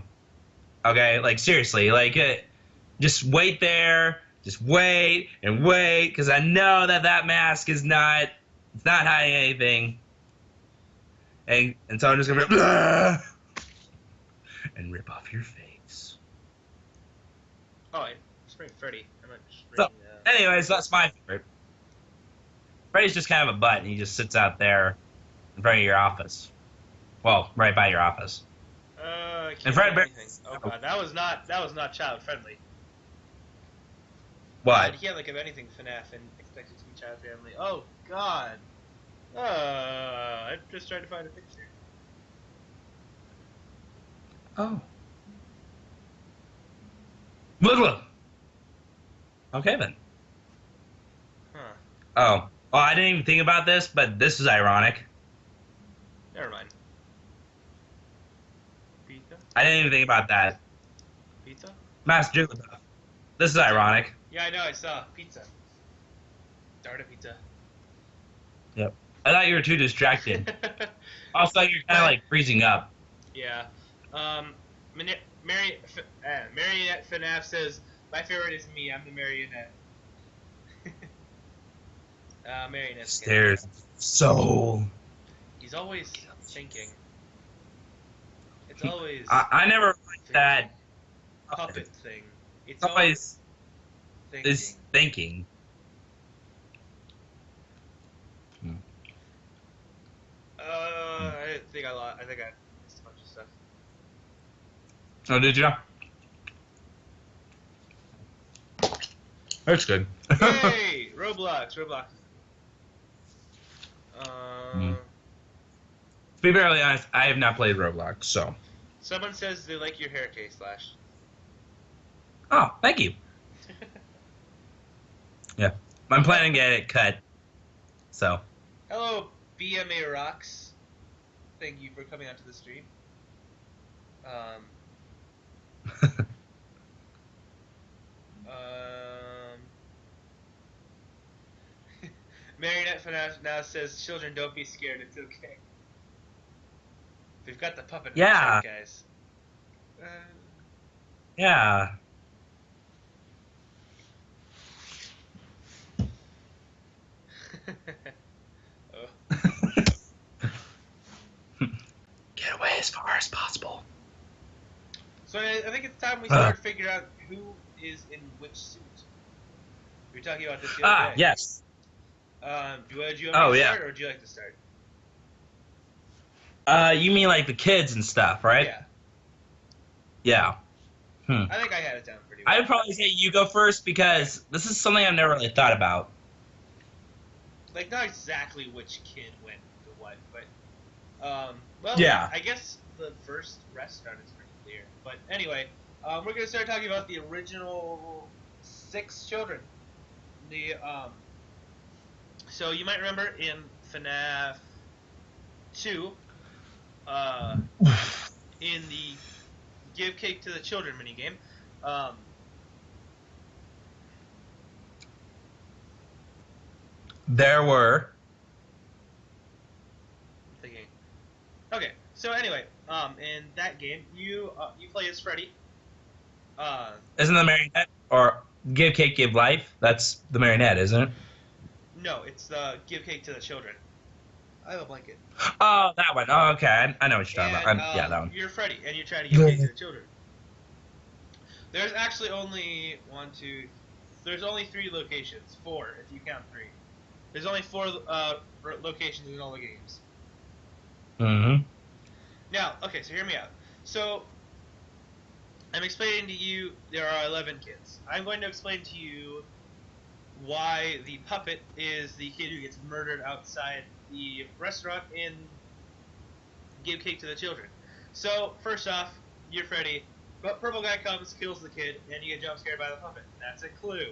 Okay, like seriously, like just wait there, just wait and wait, because I know that mask is not hiding anything, and so I'm just gonna be and rip off your face. Oh, I sprayed Freddy. I'm not So, spraying. anyways, that's my favorite. Freddy's just kind of a butt, and he just sits out there in front of your office. Well, right by your office. I can't And do Fredbear. anything. Oh god, that was not child friendly. What? You can't think of anything FNAF and expect it to be child friendly. Oh god. I'm just trying to find a picture. Oh. Little. Okay then. Huh. Oh. Oh, I didn't even think about this, but this is ironic. Never mind. Pizza? I didn't even think about that. Pizza? Master Jigglypuff. This is ironic. Yeah, I know. I saw pizza. Darn it, pizza. Yep. I thought you were too distracted. Also, you're kind of like freezing up. Yeah. Marionette FNAF says, my favorite is me, I'm the marionette. Marionette. Stares so. He's always thinking. It's always I never liked that. puppet thing. It's It's always thinking. is thinking. I think I missed a bunch of stuff. Oh, did you? That's good. Hey, Roblox. To be very honest, I have not played Roblox, so. Someone says they like your hair, K/Slash. Oh, thank you. Yeah, I'm planning to get it cut. So. Hello, BMA Rocks. Thank you for coming onto the stream. Marionette FNAF now says, "Children, don't be scared. It's okay." We've got the puppet. Yeah. In the chat, guys. Yeah. Oh. Get away as far as possible. So I think it's time we start figuring out who is in which suit. We were talking about this the other day. Yes. Would you want me Oh to yeah. start, or would you like to start? You mean like the kids and stuff, right? Yeah, Yeah. Hmm. I think I had it down pretty I well. would probably say you go first because this is something I've never really thought about. Like, not exactly which kid went to what, but well, Yeah. I guess the first restaurant is pretty clear. But anyway, we're gonna start talking about the original 6 children. The so you might remember in FNAF 2, uh, in the Give Cake to the Children minigame, um, There were. I'm thinking. Okay, so anyway, in that game, you play as Freddy. Uh, Isn't the marionette or give cake, give life? That's the marionette, isn't it? no, it's the Give Cake to the Children. I have a blanket. Oh, that one. Oh, okay. I know what you're talking about. And Yeah, that one. you're Freddy, and you try to give cake to the children. There's actually only one, two. There's only 3 locations. 4 if you count 3. There's only 4 locations in all the games. Mm-hmm. Now, okay, so hear me out. So I'm explaining to you there are 11 kids. I'm going to explain to you why the puppet is the kid who gets murdered outside the restaurant in Give Cake to the Children. So, first off, you're Freddy, but purple guy comes, kills the kid, and you get jump scared by the puppet. That's a clue.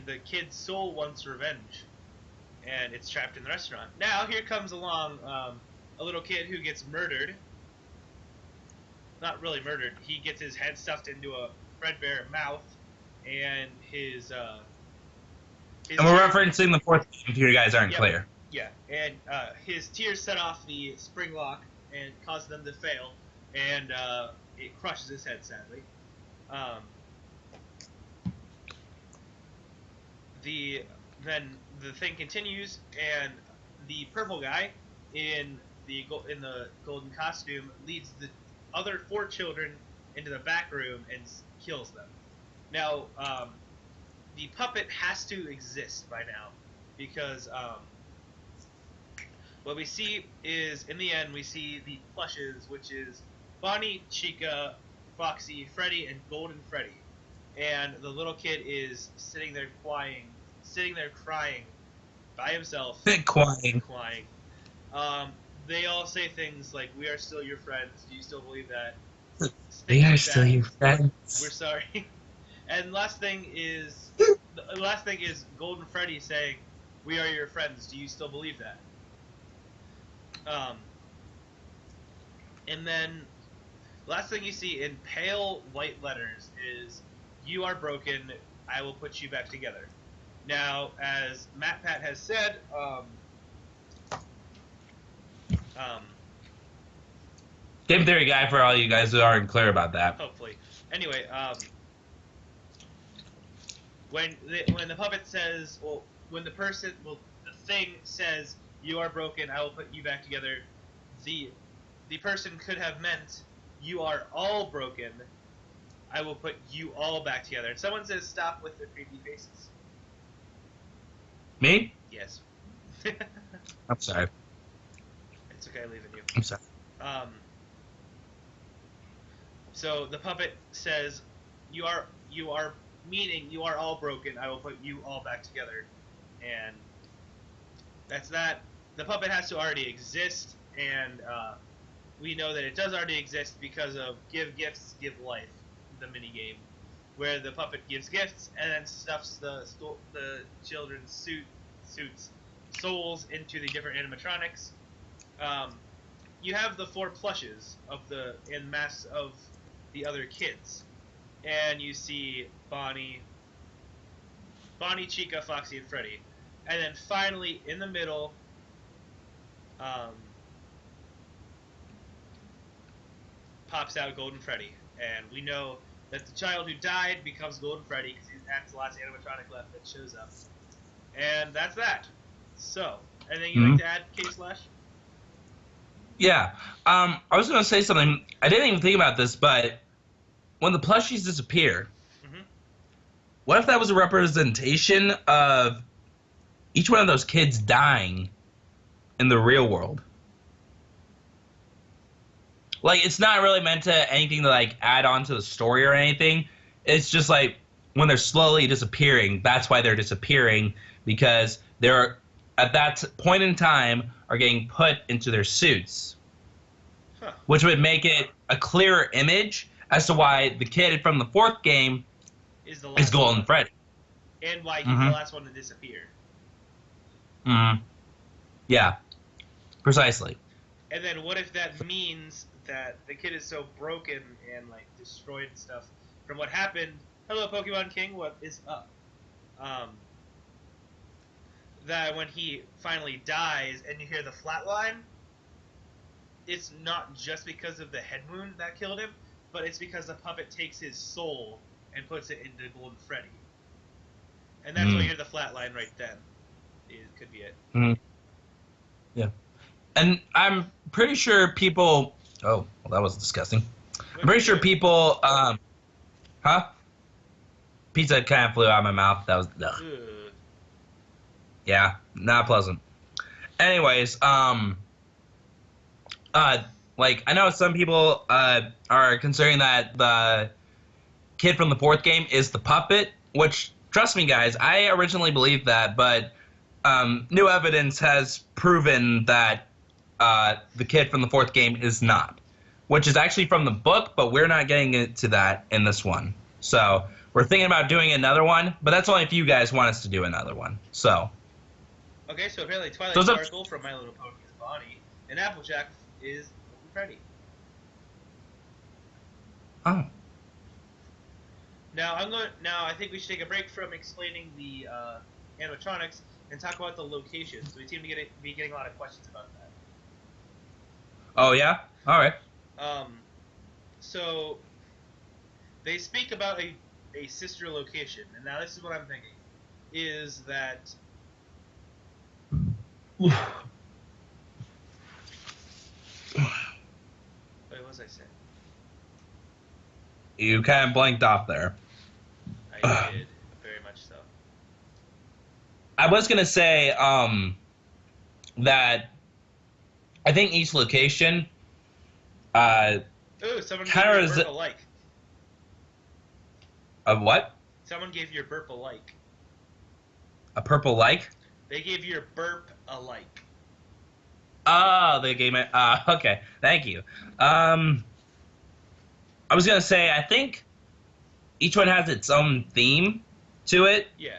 The kid's soul wants revenge, and it's trapped in the restaurant. Now, here comes along a little kid who gets murdered. Not really murdered. He gets his head stuffed into a Fredbear mouth, and his And we're referencing the fourth game if you guys aren't Yep. clear. Yeah, and his tears set off the spring lock and cause them to fail, and it crushes his head, sadly. Then the thing continues, and the purple guy in the golden costume leads the other 4 children into the back room and kills them. Now, the puppet has to exist by now, because what we see is, in the end, we see the plushes, which is Bonnie, Chica, Foxy, Freddy, and Golden Freddy. And the little kid is sitting there crying by himself. Quine. Crying. They all say things like, "We are still your friends. Do you still believe that?" They are like still that. your friends. We're sorry. And last thing is Golden Freddy saying, "We are your friends. Do you still believe that?" And then last thing you see in pale white letters is, "You are broken. I will put you back together." Now, as Matt Pat has said, Game theory guy for all you guys who aren't clear about that. hopefully. Anyway, when the puppet says, when the thing says, "You are broken. I will put you back together," the person could have meant, "You are all broken. I will put you all back together." And someone says, "Stop with the creepy faces." Me? Yes. I'm sorry. It's okay, leaving you. I'm sorry. So the puppet says, "You are meaning you are all broken. I will put you all back together," and that's that. The puppet has to already exist, and we know that it does already exist because of Give Gifts, Give Life, the mini game, where the puppet gives gifts and then stuffs the children's suits souls into the different animatronics. You have the 4 plushes and masks of the other kids, and you see Bonnie, Chica, Foxy, and Freddy, and then finally in the middle, pops out Golden Freddy, and we know that the child who died becomes Golden Freddy because that's the last animatronic left that shows up, and that's that. So, anything you'd like to add, K Slash? Yeah. I was gonna say something. I didn't even think about this, but when the plushies disappear, Hmm. what if that was a representation of each one of those kids dying in the real world? Like, it's not really meant to anything to like add on to the story or anything. It's just like when they're slowly disappearing, that's why they're disappearing because they're at that point in time are getting put into their suits, Huh. which would make it a clearer image as to why the kid from the fourth game Is the is last Golden one, Freddy. and why he's the Mm-hmm. last one to disappear. Mm-hmm. Yeah, precisely. And then what if that means that the kid is so broken and like destroyed and stuff from what happened? Hello, Pokemon King. What is up? Um, that when he finally dies and you hear the flatline, it's not just because of the head wound that killed him, but it's because the puppet takes his soul and puts it into Golden Freddy, and that's why you Mm-hmm. hear the flatline right then. It could be it. Mm-hmm. Yeah. And I'm pretty sure people. Oh, well, that was disgusting. I'm What'd pretty you sure do? people. Huh? Pizza kind of flew out of my mouth. That was. Ugh. Ugh. Yeah, not pleasant. Anyways, uh, like I know some people are considering that the kid from the fourth game is the puppet, which trust me, guys, I originally believed that, but new evidence has proven that the kid from the fourth game is not, which is actually from the book, but we're not getting into that in this one. So we're thinking about doing another one, but that's only if you guys want us to do another one. Okay, so apparently Twilight Those are. Sparkle from My Little Pony is Bonnie, and Applejack is Golden Freddy. Oh, Now I'm going. Now I think we should take a break from explaining the animatronics and talk about the locations. We seem to be getting a lot of questions about oh yeah. All right. that. So they speak about a sister location, and now this is what I'm thinking: is that wait, what was I saying? You kind of blanked off there. I I did very much so. was gonna say that I think each location uh Ooh, someone gave kind your of is burp a like. a what? Someone gave your burp a like. A purple like? They gave your burp a like. Oh, they gave it. Okay, thank you. I was gonna say I think each one has its own theme to it, Yeah.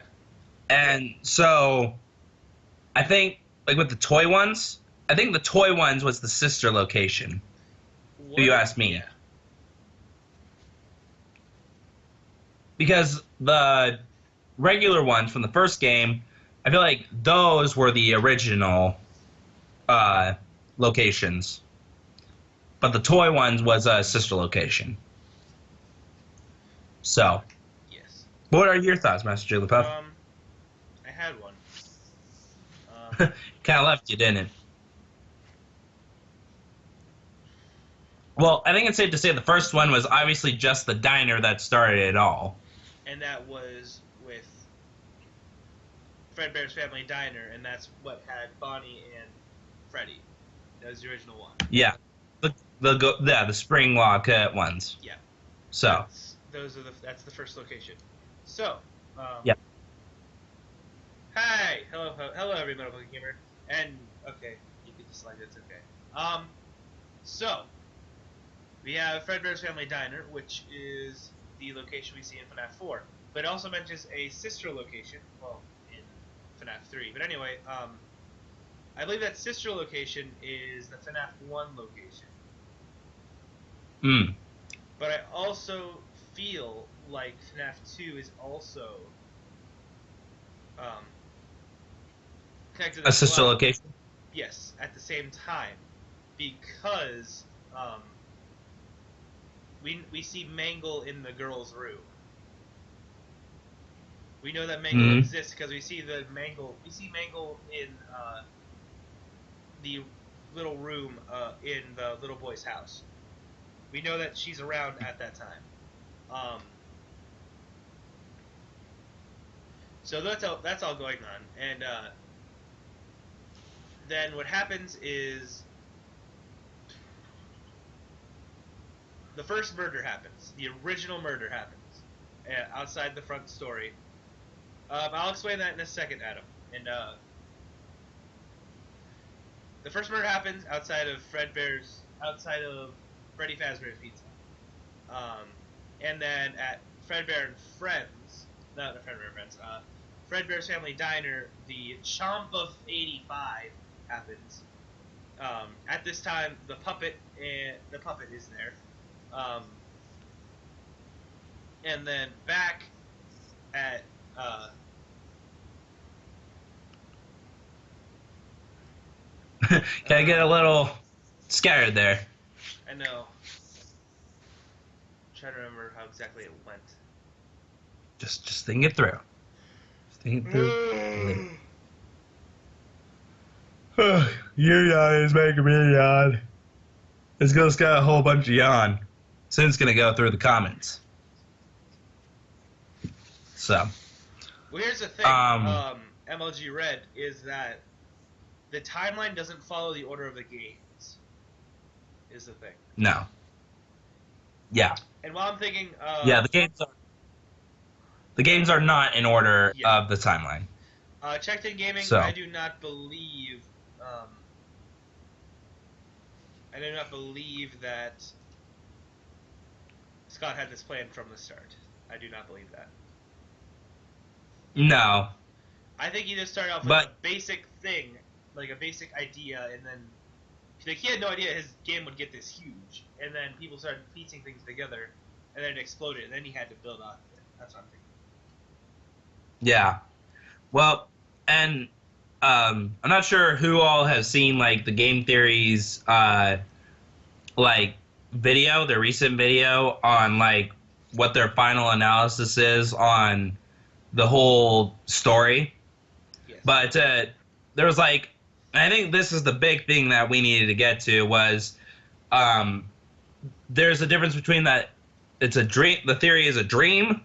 and so I think like with the toy ones, I think the toy ones was the sister location. If you ask me. Yeah. Because the regular ones from the first game, I feel like those were the original uh, locations, but the toy ones was a sister location. So, Yes. what are your thoughts, Master Jigglypuff? I had one. Kind of left you, didn't it? Well, I think it's safe to say the first one was obviously just the diner that started it all. And that was with Fredbear's Family Diner, and that's what had Bonnie and Freddy. That was the original one. Yeah, the spring lock ones. Yeah. So, That's the first location. So, yeah. hi, hello, every medical gamer, and okay, you can dislike it, it's okay. So we have Fredbear's Family Diner, which is the location we see in FNAF 4, but it also mentions a sister location, well, in FNAF 3. But anyway, I believe that sister location is the FNAF 1 location. Mm. But I also feel like FNAF 2 is also um, connected A as sister well. location. Yes, at the same time, because we see Mangle in the girls' room. We know that Mangle exists because we see Mangle in the little room in the little boy's house. We know that she's around at that time. So that's all going on, and then what happens is the first murder happens. The original murder happens outside the front story. I'll explain that in a second, Adam. And the first murder happens outside of Freddy Fazbear's Pizza. And then at Fredbear and Friends, not Fredbear and Friends, Fredbear's Family Diner, the Chomp of 85 happens. At this time, the puppet is there. And then back at Can I get a little scared there? I know. I'm trying to remember how exactly it went. Just think it through. Just think it through. Your yawn is making me yawn. It's got a whole bunch of yawn. Soon it's gonna go through the comments. So. Well, here's the thing. MLG Red is that the timeline doesn't follow the order of the games. Is the thing. No. Yeah. And while I'm thinking, yeah, the games are not in order of the timeline. Checked in gaming. So. I do not believe. I do not believe that Scott had this plan from the start. I do not believe that. No. I think he just started off with a basic thing, like a basic idea, and then like he had no idea his game would get this huge, and then people started piecing things together, and then it exploded, and then he had to build off of it. That's what I'm thinking. Yeah. Well, and I'm not sure who all has seen like the Game Theory's like video, their recent video on like what their final analysis is on the whole story. Yes. But there was like, I think this is the big thing that we needed to get to was there's a difference between that it's a dream, the theory is a dream,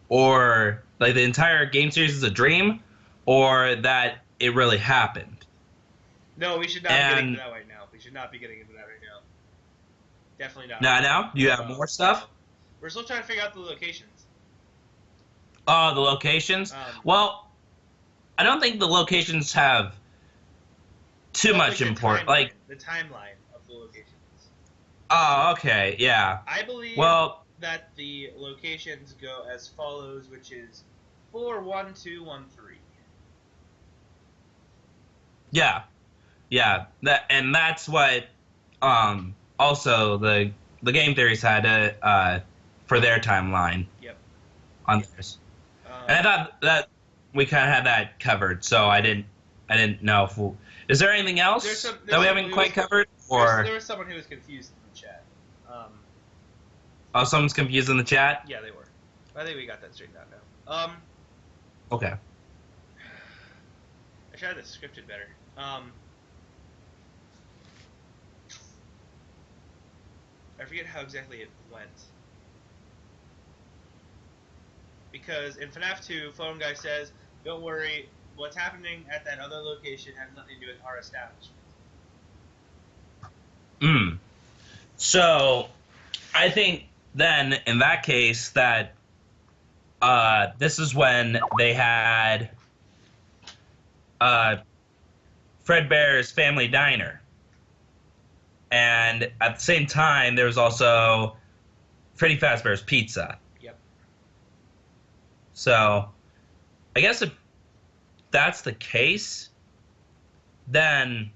or like the entire game series is a dream, or that it really happened. No, we should not be getting into that right now. We should not be getting into that right now. Definitely not. Now? Do you have more stuff? We're still trying to figure out the locations. Oh, the locations? Well, I don't think the locations have too much importance. Like the timeline of the locations. Oh, okay, yeah. I believe that the locations go as follows, which is 41213. Yeah. That's what also the game theories had for their timeline. Yep. On theirs. And I thought that we kind of had that covered, so I didn't know if is there anything else that we haven't quite covered, or there was someone who was confused in the chat. Oh, someone's confused in the chat? Yeah, they were. I think we got that straightened out now. Okay. I should have this scripted better. I forget how exactly it went. Because in FNAF 2, Phone Guy says, don't worry, what's happening at that other location has nothing to do with our establishment. So, I think then, in that case, that this is when they had Fredbear's Family Diner. And at the same time, there was also Freddy Fazbear's Pizza. Yep. So, I guess if that's the case, then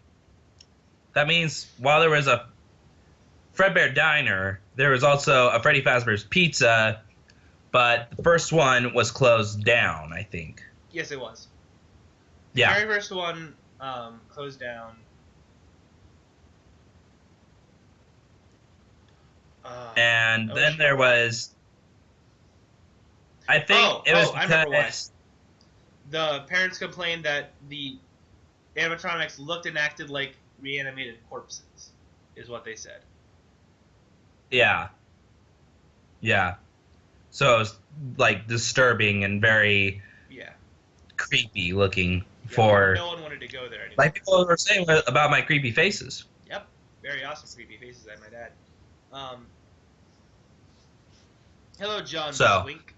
that means while there was a Fredbear Diner, there was also a Freddy Fazbear's Pizza, but the first one was closed down, I think. Yes, it was. Yeah. The very first one closed down. And then there was, I think it was I remember why. because The parents complained that the animatronics looked and acted like reanimated corpses, is what they said. Yeah. Yeah. So it was like disturbing and very Yeah. creepy looking Yeah, for no one wanted to go there anymore. like people were saying about my creepy faces. Yep. Very awesome creepy faces, I might add. Hello, John So, Swink.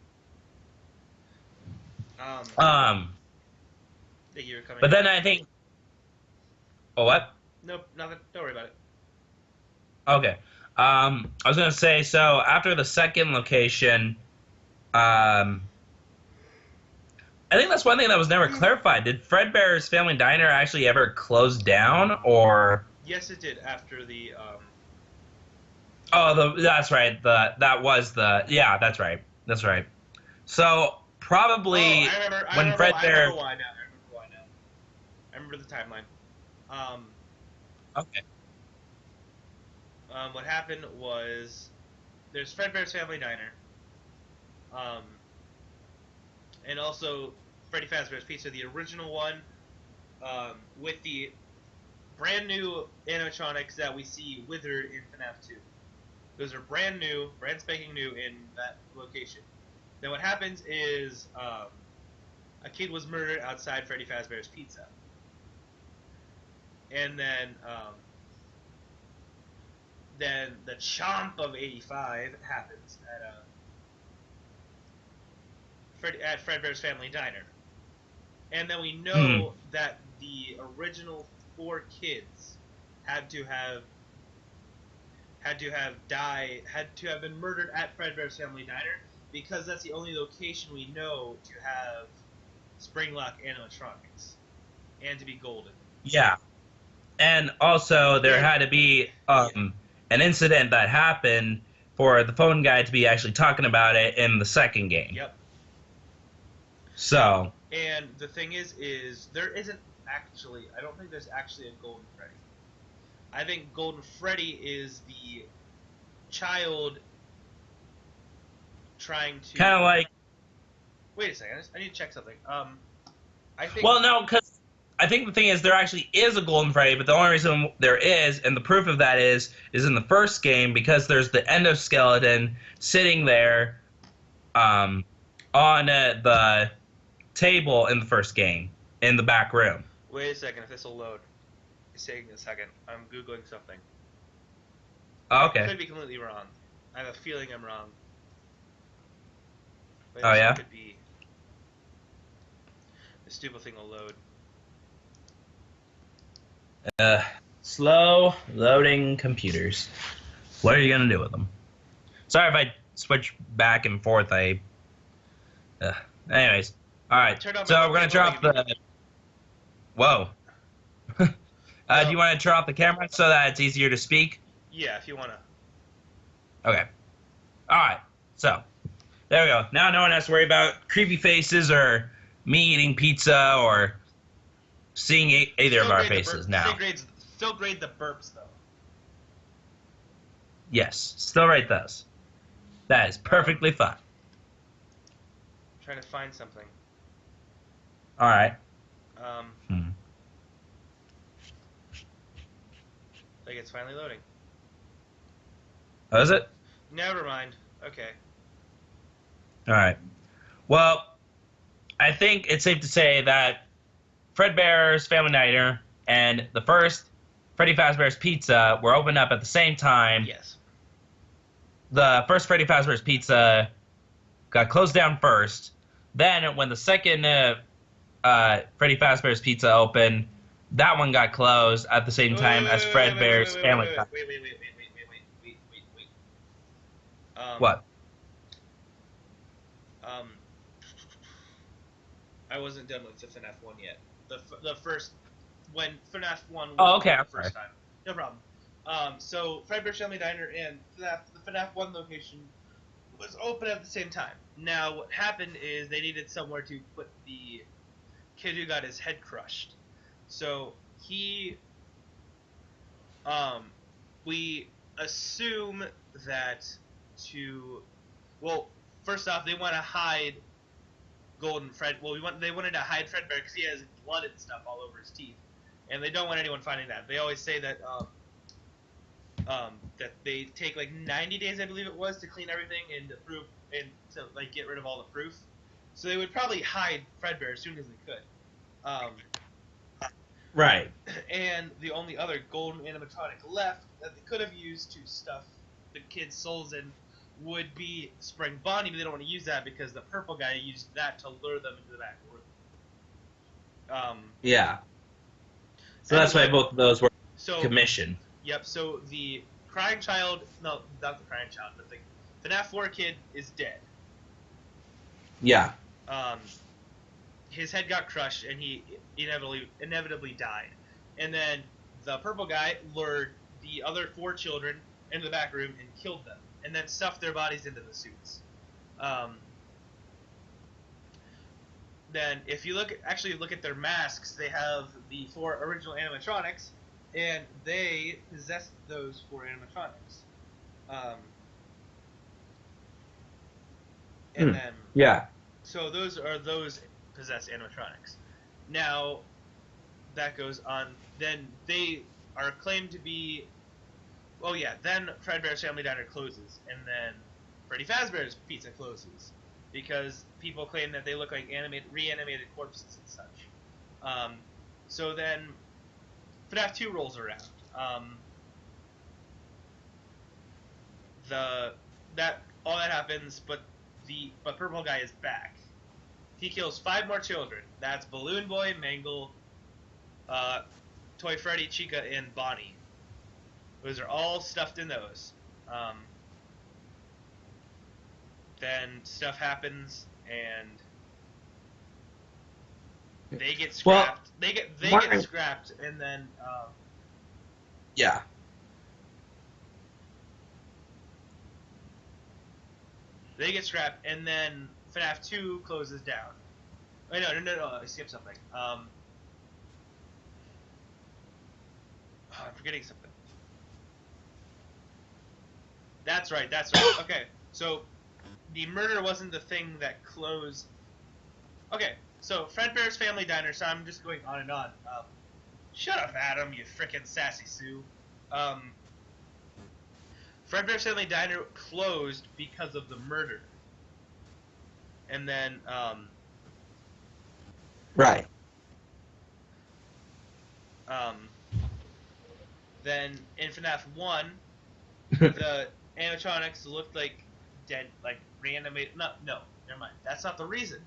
um, Thank you for coming but in. then I think, oh, what? Nope, nothing. Don't worry about it. Okay. I was gonna say, so after the second location, um, I think that's one thing that was never clarified. Did Fredbear's Family Diner actually ever close down, or? Yes, it did after the Oh, that's right. That was the yeah, that's right. That's right. So Oh, probably when I remember Fredbear. why now. I remember why now. I remember the timeline. Um, Okay. what happened was there's Fredbear's Family Diner. Um, and also Freddy Fazbear's Pizza, the original one, with the brand new animatronics that we see withered in FNAF 2. Those are brand new, brand spanking new in that location. Then what happens is a kid was murdered outside Freddy Fazbear's Pizza. And then the chomp of 85 happens at Fredbear's Family Diner. And then we know that the original 4 kids had to have been murdered at Fredbear's Family Diner because that's the only location we know to have Springlock animatronics and to be golden. Yeah. And also, there had to be an incident that happened for the phone guy to be actually talking about it in the second game. Yep. So. And the thing is there isn't actually. I don't think there's actually a Golden Freddy. I think Golden Freddy is the child trying to. Kind of like. Wait a second. I need to check something. I think. Well, no, because I think the thing is there actually is a Golden Freddy, but the only reason there is, and the proof of that is in the first game because there's the endoskeleton sitting there, on the table in the first game in the back room. Wait a second. If this will load, it's taking a second. I'm googling something. Oh, I okay. could be completely wrong. I have a feeling I'm wrong. But Oh, yeah? Could be. The stupid thing will load. Slow loading computers. What are you gonna do with them? Sorry if I switch back and forth. Anyways, all right. So we're gonna drop the. Whoa. No. Do you want to turn off the camera so that it's easier to speak? Yeah, if you wanna. Okay. All right. So there we go. Now no one has to worry about creepy faces or me eating pizza or seeing either of our faces now. Still grade the burps though. Yes, still rate those. That is perfectly fine. Trying to find something. All right. Like it's finally loading. Oh, is it? Never mind. Okay. All right. Well, I think it's safe to say that Fredbear's Family Diner and the first Freddy Fazbear's Pizza were opened up at the same time. Yes. The first Freddy Fazbear's Pizza got closed down first. Then, when the second Freddy Fazbear's Pizza opened, that one got closed at the same time as Fredbear's Family Diner. Wait. What? I wasn't done with the FNAF 1 yet. The first, when FNAF 1 was Oh, okay. the first time. No problem. So Fredbear's Family Diner and the FNAF 1 location was open at the same time. Now, what happened is they needed somewhere to put the kid who got his head crushed. So we assume that first off, they want to hide Golden Fred. Well, they wanted to hide Fredbear because he has blood and stuff all over his teeth, and they don't want anyone finding that. They always say that that they take like 90 days, I believe it was, to clean everything and to prove and to like get rid of all the proof. So they would probably hide Fredbear as soon as they could. Right. And the only other golden animatronic left that they could have used to stuff the kids' souls in would be Spring Bonnie, but they don't want to use that because the purple guy used that to lure them into the back room. Yeah. So that's why both of those were commissioned. Yep, so the crying child, no, not the crying child, but the FNAF 4 kid is dead. Yeah. His head got crushed and he inevitably died. And then the purple guy lured the other 4 children into the back room and killed them, and then stuffed their bodies into the suits. Then if you actually look at their masks, they have the 4 original animatronics, and they possessed those 4 animatronics. And then yeah. So those are those possessed animatronics. Now that goes on. Then they are claimed to be. Oh yeah. Then Fredbear's Family Diner closes, and then Freddy Fazbear's Pizza closes because people claim that they look like reanimated corpses and such. So then FNAF 2 rolls around. All that happens, but Purple Guy is back. He kills 5 more children. That's Balloon Boy, Mangle, Toy Freddy, Chica, and Bonnie. Those are all stuffed in those. Then stuff happens, and they get scrapped. They get scrapped, and then yeah. They get scrapped, and then FNAF 2 closes down. Oh, no, I skipped something. I'm forgetting something. That's right. Okay, so the murder wasn't the thing that closed. Okay, so Fredbear's Family Diner, so I'm just going on and on. Shut up, Adam, you frickin' sassy Sue. Fredbear's Family Diner closed because of the murder. And then, right. Then in FNAF 1, the animatronics looked like dead, like reanimated. No, never mind. That's not the reason.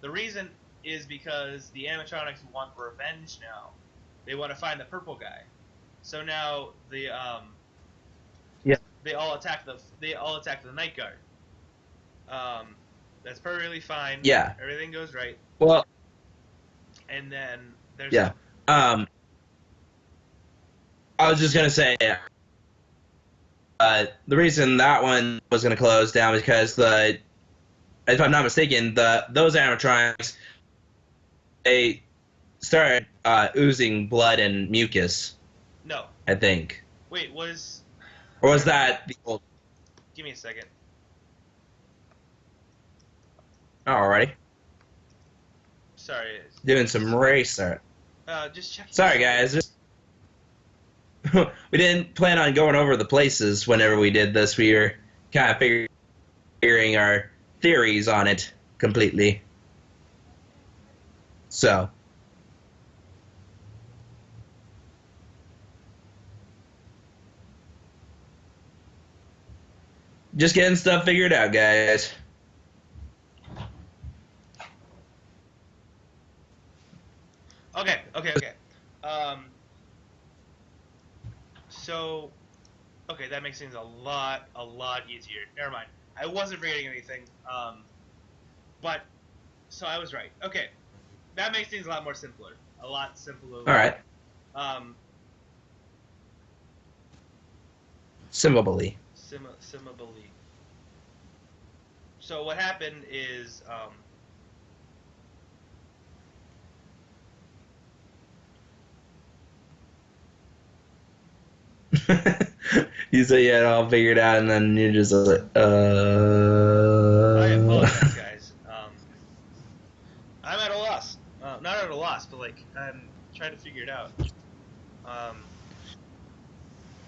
The reason is because the animatronics want revenge now. They want to find the purple guy. So now the they all attack the night guard. That's perfectly fine. Yeah. Everything goes right. Well. And then there's I was just gonna say, the reason that one was gonna close down is because if I'm not mistaken, those animatronics, they started oozing blood and mucus. No. I think. Wait, or was that the old? Give me a second. Alrighty. Sorry. Doing some research. Just check. Sorry, guys. We didn't plan on going over the places whenever we did this. We were kind of figuring our theories on it completely. So. Just getting stuff figured out, guys. Okay. So, okay, that makes things a lot easier. Never mind. I wasn't forgetting anything. But, so I was right. Okay. That makes things a lot more simpler. A lot simpler. Alright. Simably. Simably. So what happened is, You say you had it all figured out, and then you're just like, I apologize, guys. I'm at a loss. Not at a loss, but like I'm trying to figure it out. Um,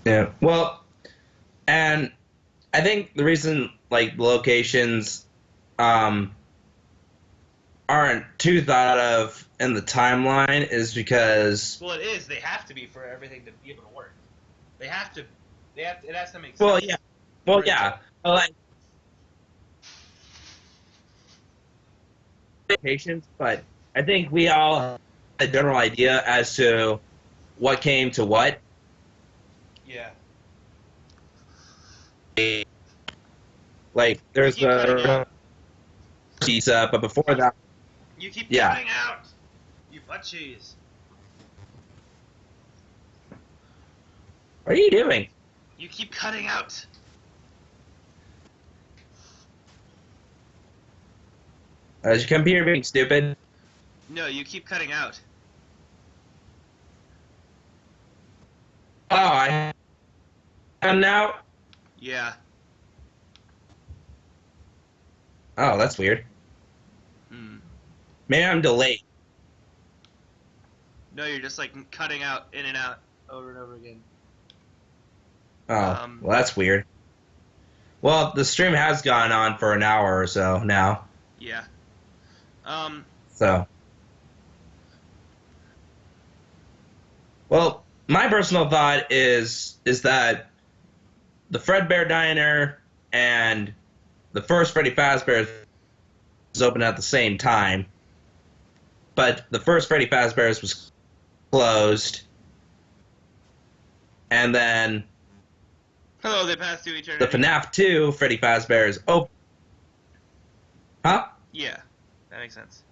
Yeah. Well, and I think the reason like the locations um aren't too thought of in the timeline is because well, it is. They have to be for everything to be able to work. They have to. They have. To, it has to make well, sense. yeah. Well, For it yeah. Well, like locations, but I think we all have a general idea as to what came to what. yeah. Like You there's keep cutting the out. pizza, but before that, You keep yeah. cutting out. You butt cheese. What are you doing? You keep cutting out. Is your computer being stupid? No, you keep cutting out. Oh, I am now. Yeah. Oh, that's weird. Hmm. Maybe I'm delayed. No, you're just like cutting out, in and out, over and over again. Oh, well, that's weird. Well, the stream has gone on for an hour or so now. Yeah. Um. So, well, my personal thought is that the Fredbear Diner and the first Freddy Fazbear's was open at the same time, but the first Freddy Fazbear's was closed, and then Hello, they pass through the eternity. FNAF 2 Freddy Fazbear's open. Huh? Yeah, that makes sense.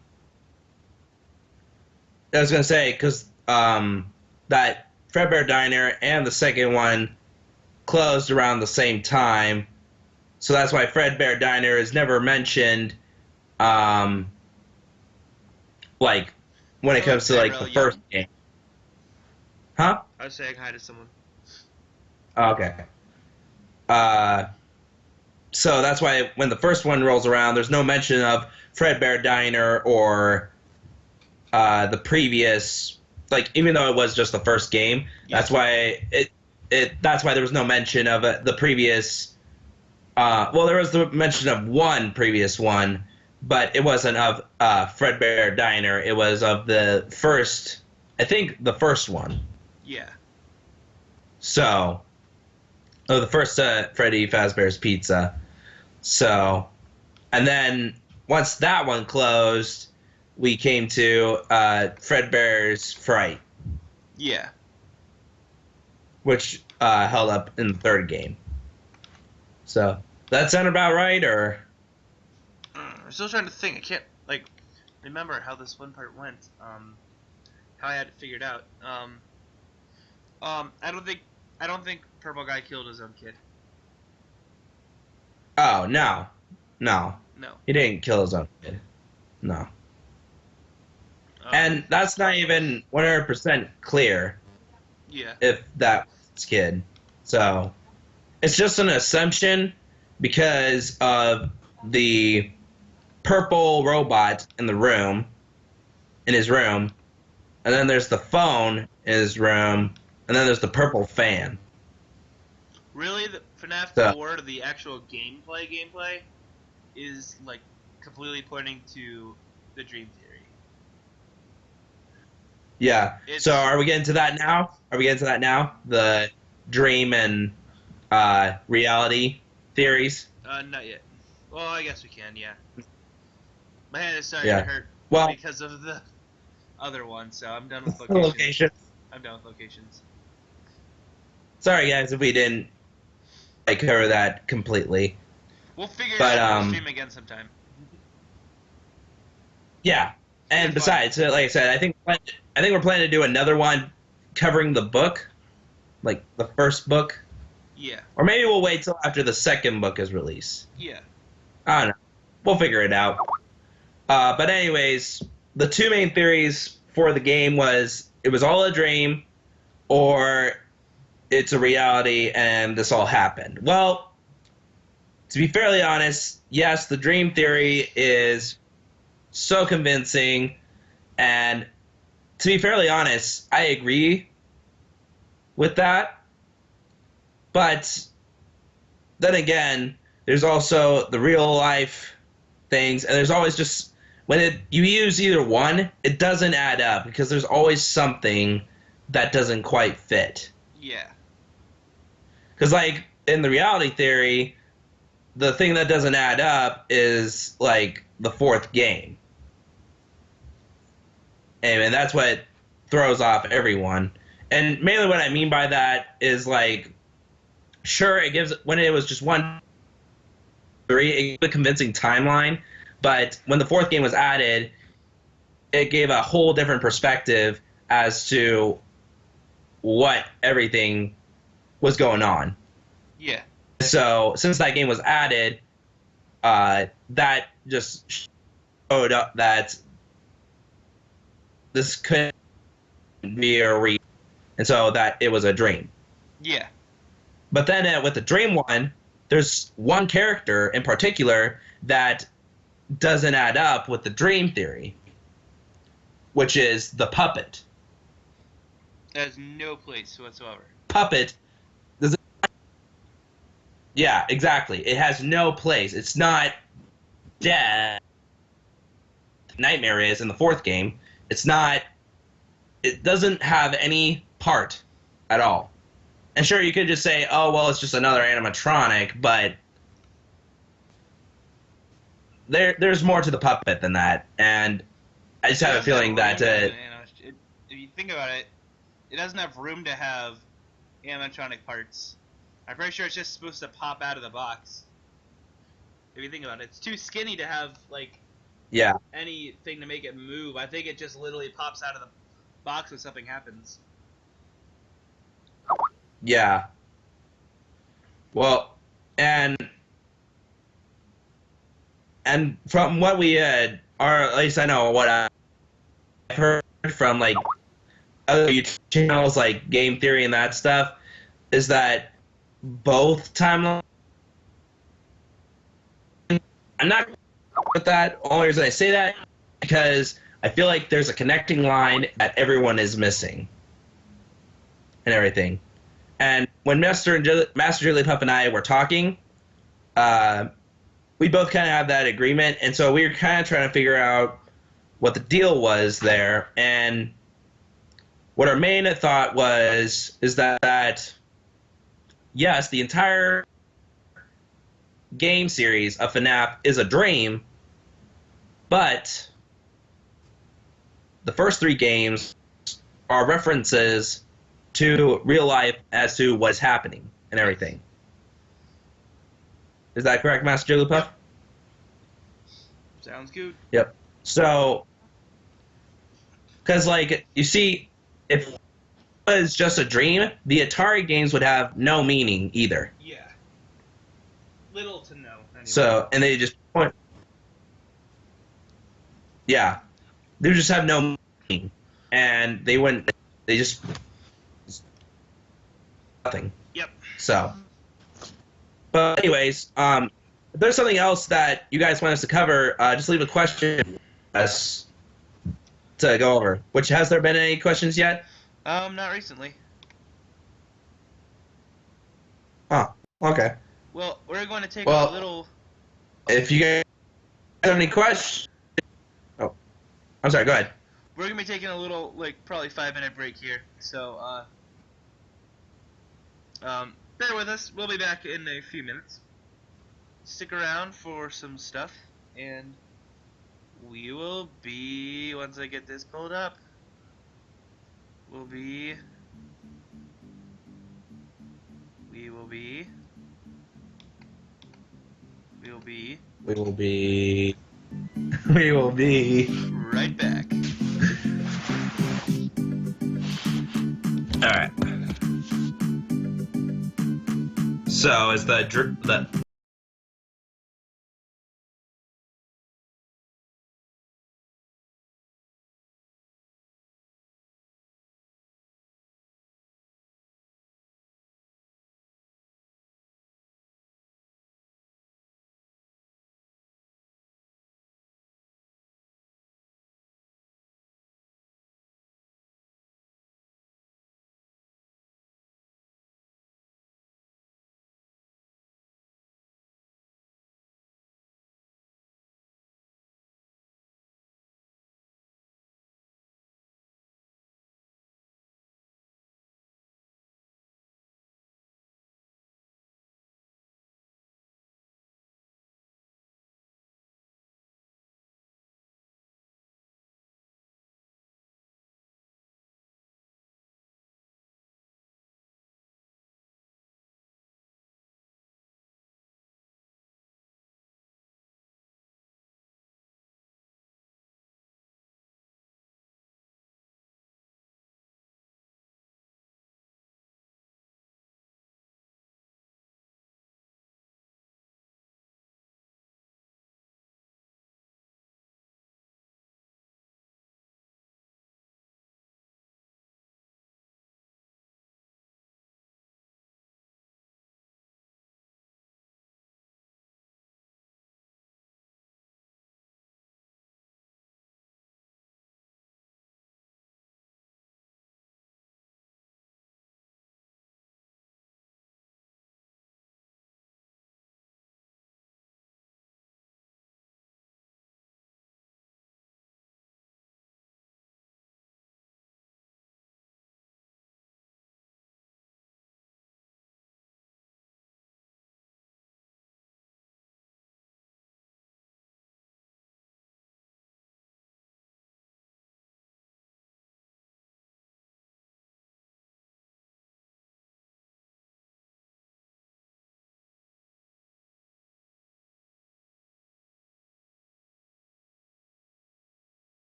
I was gonna say because that Fredbear Diner and the second one closed around the same time, so that's why Fredbear Diner is never mentioned. Like when it Hello, comes to like the Gabriel first Young. game, huh? I was saying hi to someone. Okay. Uh, so that's why when the first one rolls around, there's no mention of Fredbear Diner or the previous, like even though it was just the first game, that's why that's why there was no mention of the previous. Well, there was the mention of one previous one, but it wasn't of Fredbear Diner. It was of the first, I think the first one. Yeah. So, the first Freddy Fazbear's Pizza. So, and then once that one closed, we came to Fredbear's Fright, Yeah. which held up in the third game. So, that sound about right, or? I'm still trying to think. I can't like remember how this one part went. How I had it figured out. I don't think Purple Guy killed his own kid. Oh, no. No. No. He didn't kill his own kid. No. And that's not even 100% clear Yeah. if that was his kid. So, it's just an assumption because of the purple robot in the room, in his room, and then there's the phone in his room, and then there's the purple fan. Really, the FNAF So- 4, the actual gameplay, is like completely pointing to the Dream Theory. Yeah. It's- So are we getting to that now? Are we getting to that now? The dream and reality theories? Not yet. Well, I guess we can, yeah. My hand is starting Yeah. to hurt Well, because of the other one, so I'm done with location. locations. I'm done with locations. Sorry, guys, if we didn't cover that completely. We'll figure But, it out. We'll stream again sometime. Yeah. And Fun. besides, like I said, I think we're planning to do another one covering the book, like the first book, Yeah. or maybe we'll wait till after the second book is released. Yeah. I don't know. We'll figure it out. But anyways, the two main theories for the game was it was all a dream, or it's a reality and this all happened. Well, to be fairly honest, yes, the dream theory is so convincing, and to be fairly honest, I agree with that. But then again, there's also the real life things, and there's always just when you use either one, it doesn't add up because there's always something that doesn't quite fit. Yeah. Because like in the reality theory, the thing that doesn't add up is like the fourth game, and that's what throws off everyone. And mainly what I mean by that is like, sure, it gives when it was just one three, it gave a convincing timeline, but when the fourth game was added, it gave a whole different perspective as to what everything was going on. Yeah. So since that game was added, that just showed up that this couldn't be a real, and so that it was a dream. Yeah. But then with the dream one, there's one character in particular that doesn't add up with the dream theory, which is the puppet. It has no place whatsoever. Puppet does. Yeah, exactly. It has no place. It's not dead. Nightmare is in the fourth game. It's not. It doesn't have any part at all. And sure, you could just say, "Oh, well, it's just another animatronic," but there's more to the puppet than that. And I just have a feeling that if you think about it, it doesn't have room to have animatronic parts. I'm pretty sure it's just supposed to pop out of the box. If you think about it, it's too skinny to have like yeah, anything to make it move. I think it just literally pops out of the box when something happens. yeah. Well, and from what we had, or at least I know what I've heard from like other YouTube channels like Game Theory and that stuff, is that both timelines. I'm not with that. Only reason I say that because I feel like there's a connecting line that everyone is missing, and everything. And when Master Jigglypuff and I were talking, we both kind of had that agreement, and so we were kind of trying to figure out what the deal was there. And what our main thought is that yes, the entire game series of FNAF is a dream, but the first three games are references to real life as to what's happening and everything. Is that correct, Master Jigglypuff? Sounds good. Yep. So, because like you see, if it was just a dream, the Atari games would have no meaning either. Yeah. Little to no. Anyway. So, and they just point. Yeah, they would just have no meaning, and they wouldn't. They just nothing. Yep. So, but anyways, if there's something else that you guys want us to cover, just leave a question for us to go over. Which has there been any questions yet? Not recently. Oh, okay. Well, we're going to take Well, a little. If you guys have any questions, oh, I'm sorry. Go ahead. We're gonna be taking a little, like, probably 5-minute break here. So, bear with us. We'll be back in a few minutes. Stick around for some stuff, and we will be, once I get this pulled up, we'll be We will be right back. All right. So is the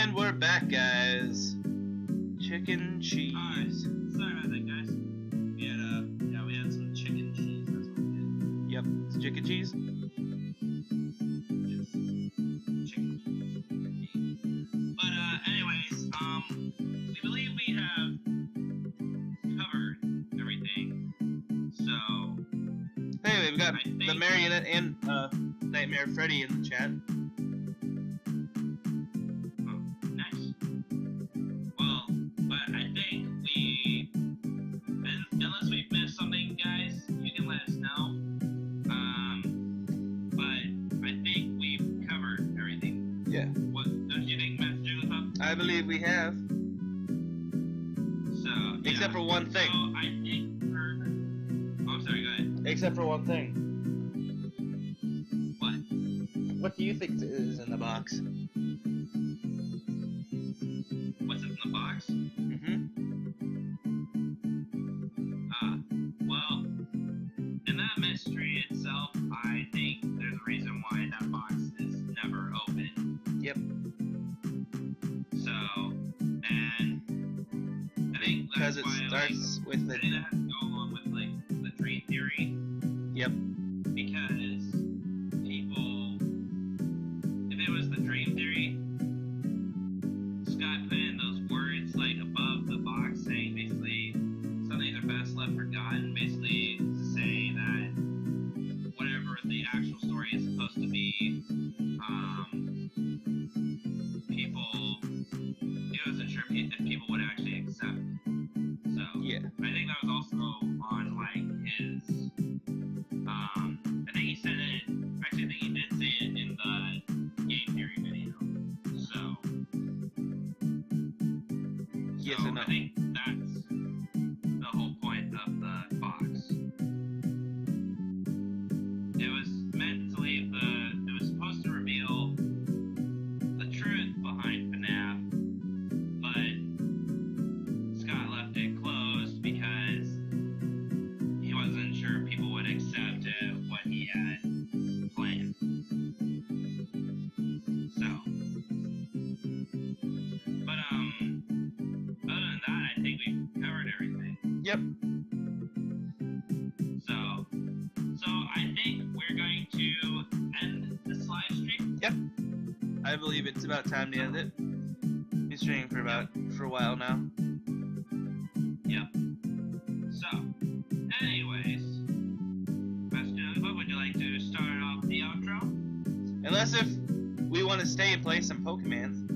And we're back, guys. Chicken cheese. Alright, sorry about that, guys. We had some chicken cheese. That's what we did. Yep, it's chicken cheese. Yes, chicken cheese. But anyways, we believe we have covered everything. So Anyway, we got I the think- Marionette and Nightmare Freddy in the chat. oh, nice. Well, but I think unless we've missed something, guys, you can let us know. But I think we've covered everything. Yeah, What don't you think, Master Jigglypuff? I believe we have. So yeah. Except for one thing. So I think oh, I'm sorry. Go ahead. Except for one thing. What? What do you think is in the box? What's in the box? Mm-hmm. Well, in that mystery itself, I think there's a reason why that box is never open. Yep. So, and I think Because that's it why, starts with I think the. that has to go along with the dream theory, Yep. because people, if it was the dream theory, Scott put in those words above the box saying basically some things are best left forgotten, basically to say that whatever the actual story is supposed to be, people, he wasn't sure if people would actually accept. So Yeah. I think that was also on his, I think he said it, actually I think he did say it in the game theory video. So Yes so and no. I think that's the whole point of the box. It was meant to leave it was supposed to reveal the truth behind FNAF, but Scott left it closed because he wasn't sure people would accept what he had planned. So, but other than that, I think we've covered everything. Yep. So I think we're going to end this live stream. Yep. I believe it's about time to end it. Been streaming for a while now. Yep. So, anyways, Master Jigglypuff, would you like to start off the outro? Unless if we want to stay and play some Pokemon.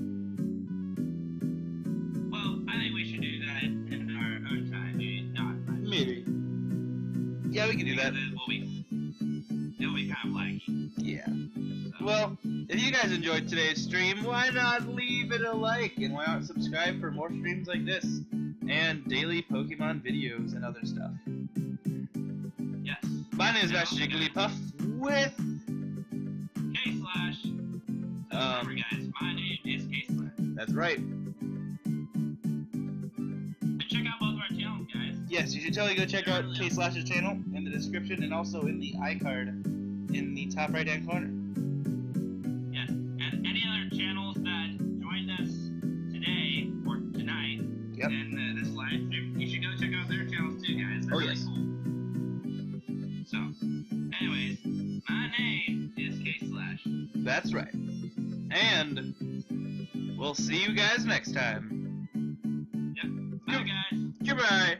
Well, I think we should do that in our own time, maybe not. Maybe. Yeah, we can do that. It will be kind of laggy. Yeah. So. Well, if you guys enjoyed today's stream, why not leave it a like and why not subscribe for more streams like this and daily Pokemon videos and other stuff. Yes. My name is Master Jigglypuff with K slash. Remember, guys, my name is K slash. That's right. And check out both of our channels, guys. Yes, you should totally go check out K Slash's channel in the description and also in the iCard in the top right hand corner. Yes. And any other channels that joined us today or tonight in this live stream, you should go check out their channels too, guys. They're really cool. So, anyways, my name is K slash. That's right. And we'll see you guys next time. Yep. Bye, guys. Goodbye.